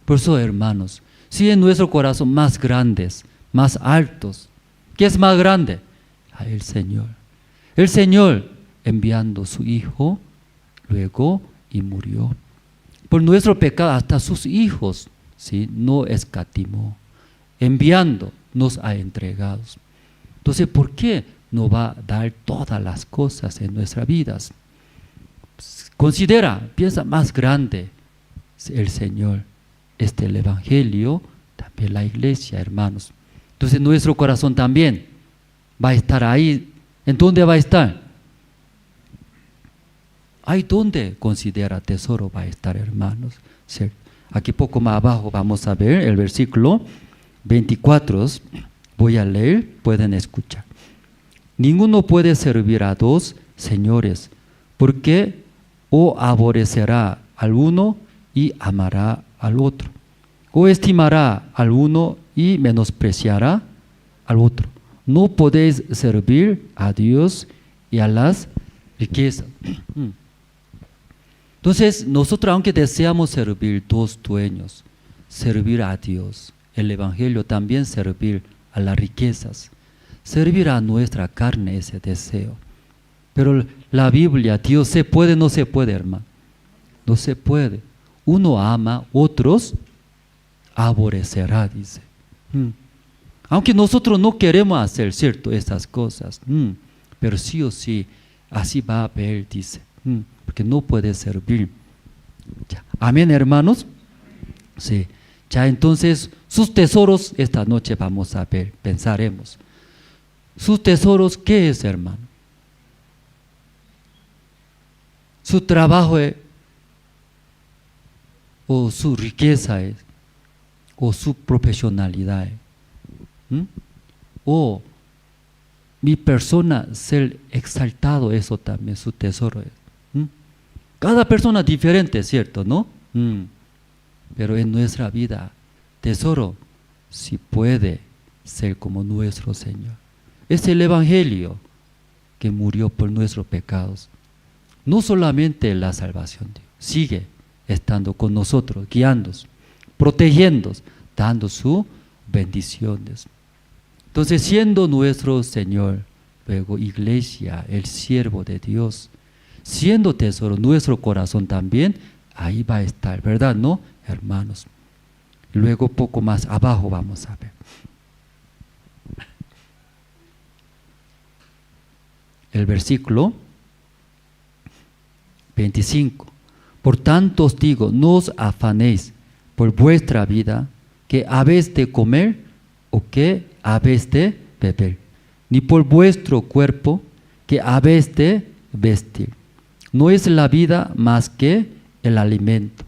Por eso, hermanos, si en nuestro corazón más grandes, más altos, ¿qué es más grande? El Señor. El Señor enviando su Hijo, luego y murió. Por nuestro pecado, hasta sus hijos, ¿sí?, no escatimó. Enviando, nos ha entregado. Entonces, ¿por qué no va a dar todas las cosas en nuestras vidas? Considera, piensa más grande el Señor, el Evangelio, también la iglesia, hermanos. Entonces nuestro corazón también va a estar ahí. ¿En dónde va a estar? Ahí donde considera tesoro va a estar, hermanos. ¿Cierto? Aquí poco más abajo vamos a ver el versículo 24. Voy a leer, pueden escuchar. Ninguno puede servir a dos señores, porque o aborrecerá al uno y amará al otro, o estimará al uno y menospreciará al otro. No podéis servir a Dios y a las riquezas. Entonces, nosotros, aunque deseamos servir dos dueños, servir a Dios, el Evangelio también servir a las riquezas, servir a nuestra carne, ese deseo. Pero la Biblia, Dios, ¿se puede? No se puede, hermano. No se puede. Uno ama, otros aborrecerá, dice. Aunque nosotros no queremos hacer, ¿cierto?, estas cosas, pero sí o sí, así va a haber, dice, porque no puede servir. Ya. Amén, hermanos. Sí. Ya, entonces, sus tesoros, esta noche vamos a ver, pensaremos. Sus tesoros, ¿qué es, hermano? Su trabajo es, o su riqueza es, o su profesionalidad es. O mi persona ser exaltado, eso también su tesoro es. Cada persona diferente, ¿cierto? ¿No? Pero en nuestra vida, tesoro sí puede ser como nuestro Señor. Es el Evangelio que murió por nuestros pecados. No solamente la salvación, Dios sigue estando con nosotros, guiándonos, protegiéndonos, dando sus bendiciones. Entonces, siendo nuestro Señor, luego iglesia, el siervo de Dios, siendo tesoro, nuestro corazón también, ahí va a estar, ¿verdad? ¿No, hermanos? Luego poco más abajo vamos a ver. El versículo 25. Por tanto os digo, no os afanéis por vuestra vida, que habéis de comer o que habéis de beber, ni por vuestro cuerpo, que habéis de vestir. No es la vida más que el alimento,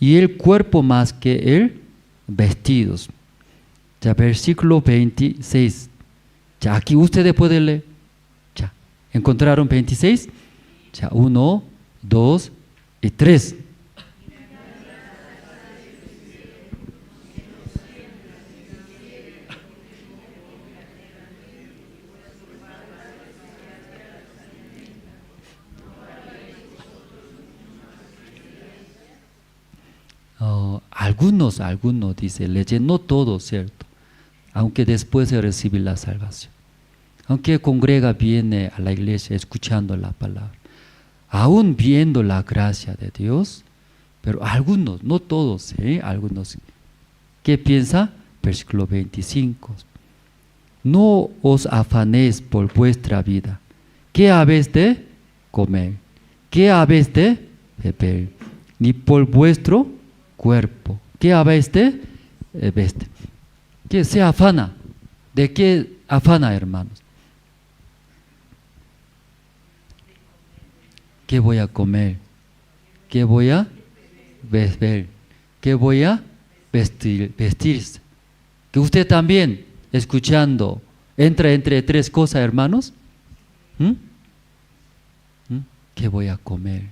y el cuerpo más que el vestidos. Ya, versículo 26. Ya, aquí ustedes pueden leer. Ya, ¿encontraron 26? Ya, 1, 2 y 3. Algunos, dice, leyendo, no todos, ¿cierto? Aunque después de recibir la salvación, aunque congrega, viene a la iglesia escuchando la palabra, aún viendo la gracia de Dios, pero algunos, no todos, algunos, ¿qué piensa? Versículo 25. No os afanéis por vuestra vida, ¿qué habéis de comer? ¿Qué habéis de beber? Ni por vuestro cuerpo, ¿qué habéis de vestir? ¿Qué se afana? ¿De qué afana, hermanos? ¿Qué voy a comer? ¿Qué voy a beber? ¿Qué voy a vestirse? Que usted también, escuchando, entra entre tres cosas, hermanos. ¿qué voy a comer?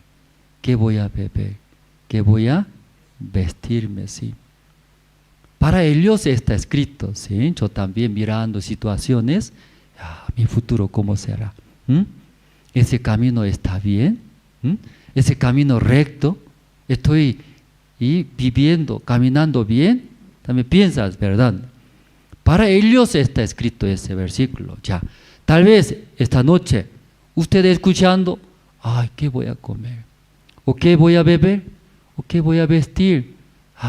¿Qué voy a beber? ¿Qué voy a vestirme? ¿Sí? Para ellos está escrito, ¿sí? Yo también mirando situaciones, mi futuro cómo será. Ese camino está bien, ese camino recto, estoy viviendo, caminando bien. También piensas, ¿verdad? Para ellos está escrito ese versículo. Ya, tal vez esta noche usted escuchando, ay, ¿qué voy a comer? ¿O qué voy a beber? ¿O qué voy a vestir?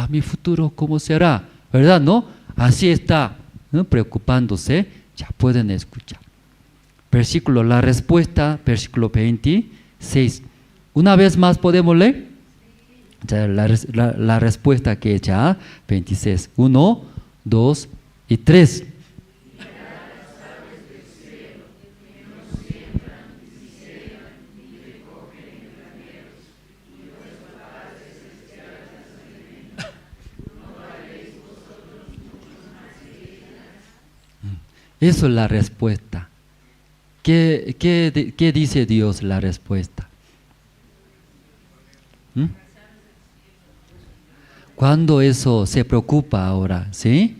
Mi futuro cómo será, ¿verdad? ¿No? Así está, ¿no? Preocupándose. Ya pueden escuchar. Versículo, la respuesta, versículo 26. Una vez más podemos leer. Ya, la respuesta que ya 26. 1, 2 y 3. Eso es la respuesta. ¿Qué dice Dios la respuesta? Cuando eso se preocupa ahora, ¿sí?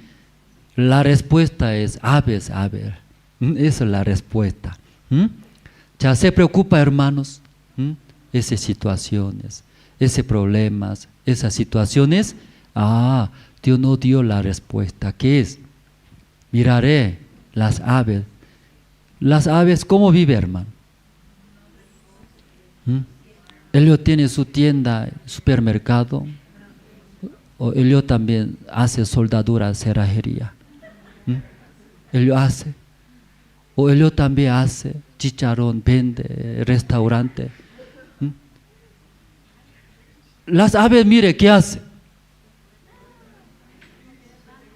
La respuesta es aves. Esa es la respuesta. Ya se preocupa, hermanos. Esas situaciones, esos problemas, esas situaciones. Dios no dio la respuesta. ¿Qué es? Miraré las aves. Las aves, ¿cómo vive, hermano? Ellos tiene su tienda, supermercado. O ellos también hace soldadura, cerrajería. Ellos hace. O ellos también hace chicharrón, vende, restaurante. Las aves, mire, ¿qué hace?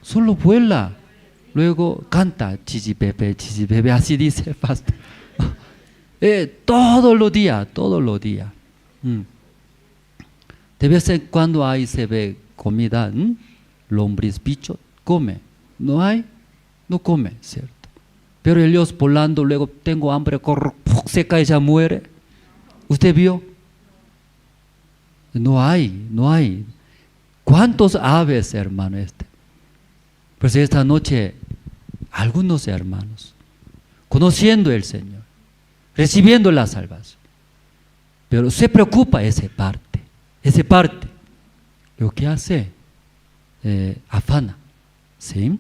Solo vuela. Luego canta, chichi bebé, así dice el pastor. Todos los días. De vez en cuando ahí se ve comida, lombriz, bicho, come. No hay, no come, ¿cierto? Pero ellos volando, luego tengo hambre, corro, se cae, ya muere. ¿Usted vio? No hay. ¿Cuántos aves, hermano, Pues esta noche, algunos hermanos, conociendo el Señor, recibiendo la salvación, pero se preocupa esa parte. Lo que hace, afana, ¿sí?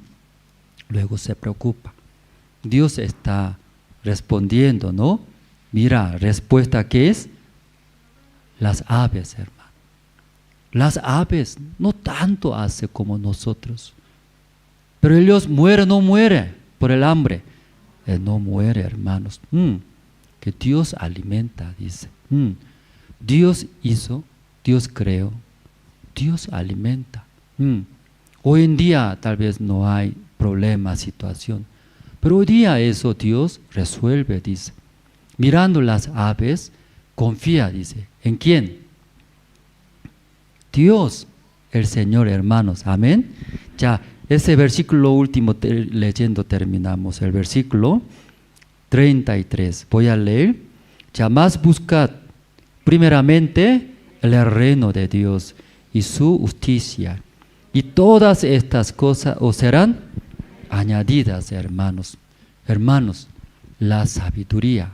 Luego se preocupa. Dios está respondiendo, ¿no? Mira, respuesta que es las aves, hermano. Las aves no tanto hace como nosotros. Pero ellos no mueren por el hambre. No muere, hermanos. Que Dios alimenta, dice. Dios hizo, Dios creó, Dios alimenta. Hoy en día tal vez no hay problema, situación. Pero hoy día eso Dios resuelve, dice. Mirando las aves, confía, dice. ¿En quién? Dios, el Señor, hermanos. Amén. Ya. Ese versículo último leyendo terminamos, el versículo 33. Voy a leer. Ya más buscad primeramente el reino de Dios y su justicia, y todas estas cosas os serán añadidas, hermanos. Hermanos, la sabiduría.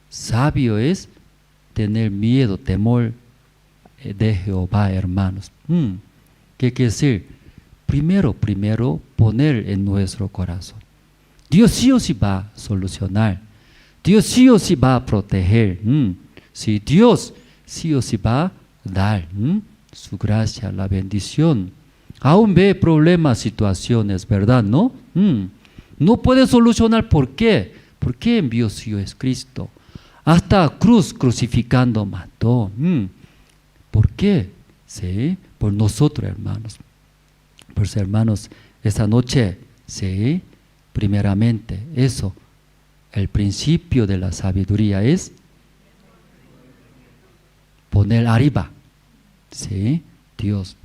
Sabio es tener miedo, temor de Jehová, hermanos. ¿Qué quiere decir? Primero poner en nuestro corazón. Dios sí o sí va a solucionar. Dios sí o sí va a proteger. Si Dios sí o sí va a dar su gracia, la bendición. Aún ve problemas, situaciones, ¿verdad? ¿No? No puede solucionar. ¿Por qué? ¿Por qué envió su Hijo Cristo? Hasta crucificando mató. ¿Por qué? Sí, por nosotros, hermanos. Pues hermanos, esta noche, sí, primeramente, eso, el principio de la sabiduría es poner arriba, sí, Dios.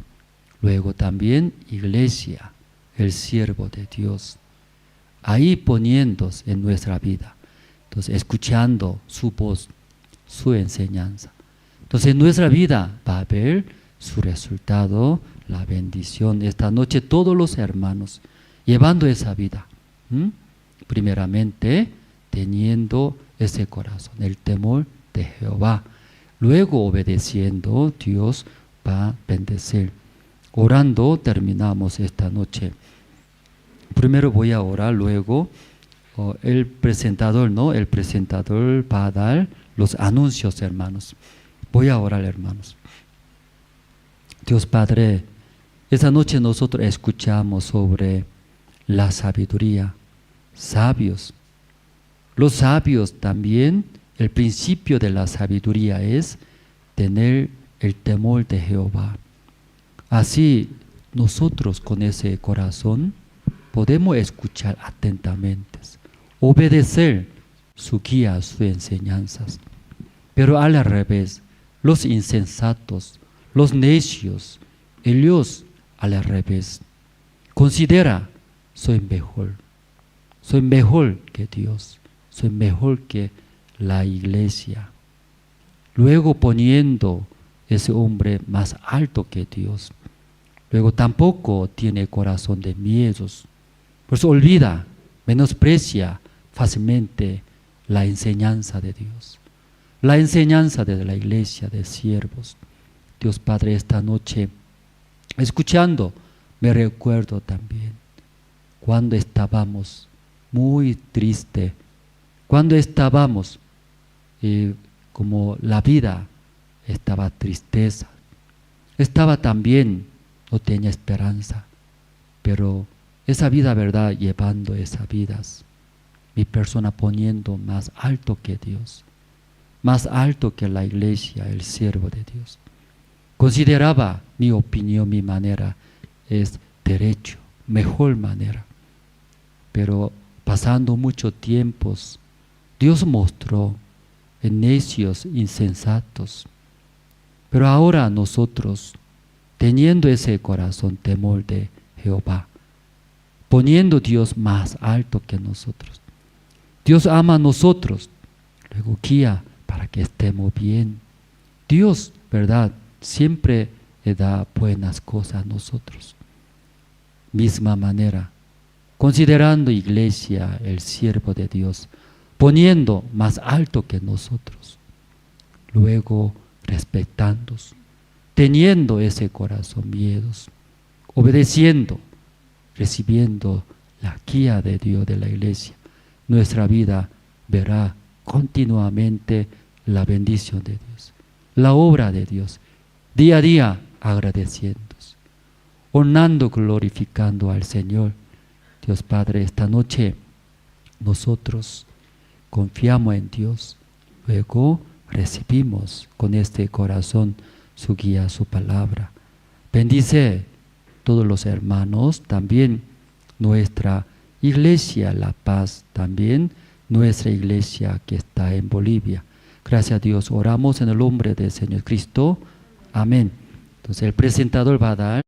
Luego también iglesia, el siervo de Dios, ahí poniéndose en nuestra vida. Entonces, escuchando su voz, su enseñanza. Entonces nuestra vida va a ver su resultado, la bendición. Esta noche todos los hermanos llevando esa vida. Primeramente teniendo ese corazón, el temor de Jehová. Luego obedeciendo, Dios va a bendecir. Orando terminamos esta noche. Primero voy a orar, luego el presentador va a dar los anuncios, hermanos. Voy a orar, hermanos. Dios Padre, esta noche nosotros escuchamos sobre la sabiduría, sabios. Los sabios también, el principio de la sabiduría es tener el temor de Jehová. Así nosotros con ese corazón podemos escuchar atentamente, obedecer su guía, sus enseñanzas. Pero al revés, los insensatos, los necios, ellos al revés, considera, soy mejor que Dios, soy mejor que la iglesia. Luego poniendo ese hombre más alto que Dios. Luego tampoco tiene corazón de miedos. Por eso olvida, menosprecia fácilmente la enseñanza de Dios. La enseñanza de la iglesia de siervos. Dios Padre, esta noche, escuchando, me recuerdo también cuando estábamos muy tristes, cuando estábamos como la vida estaba tristeza, estaba también, no tenía esperanza, pero esa vida, verdad, llevando esas vidas, mi persona poniendo más alto que Dios, más alto que la iglesia, el siervo de Dios. Consideraba mi opinión, mi manera es derecho, mejor manera. Pero pasando muchos tiempos, Dios mostró en necios, insensatos. Pero ahora nosotros, teniendo ese corazón, temor de Jehová, poniendo Dios más alto que nosotros. Dios ama a nosotros, luego guía para que estemos bien. Dios, ¿verdad?, siempre le da buenas cosas a nosotros. Misma manera, considerando iglesia, el siervo de Dios, poniendo más alto que nosotros. Luego, respetándonos, teniendo ese corazón miedos, obedeciendo, recibiendo la guía de Dios de la iglesia. Nuestra vida verá continuamente la bendición de Dios, la obra de Dios, día a día agradeciéndonos, honrando, glorificando al Señor. Dios Padre, esta noche nosotros confiamos en Dios, luego recibimos con este corazón su guía, su palabra. Bendice todos los hermanos, también nuestra iglesia La Paz, también nuestra iglesia que está en Bolivia. Gracias a Dios, oramos en el nombre del Señor Cristo. Amén. Entonces el presentador va a dar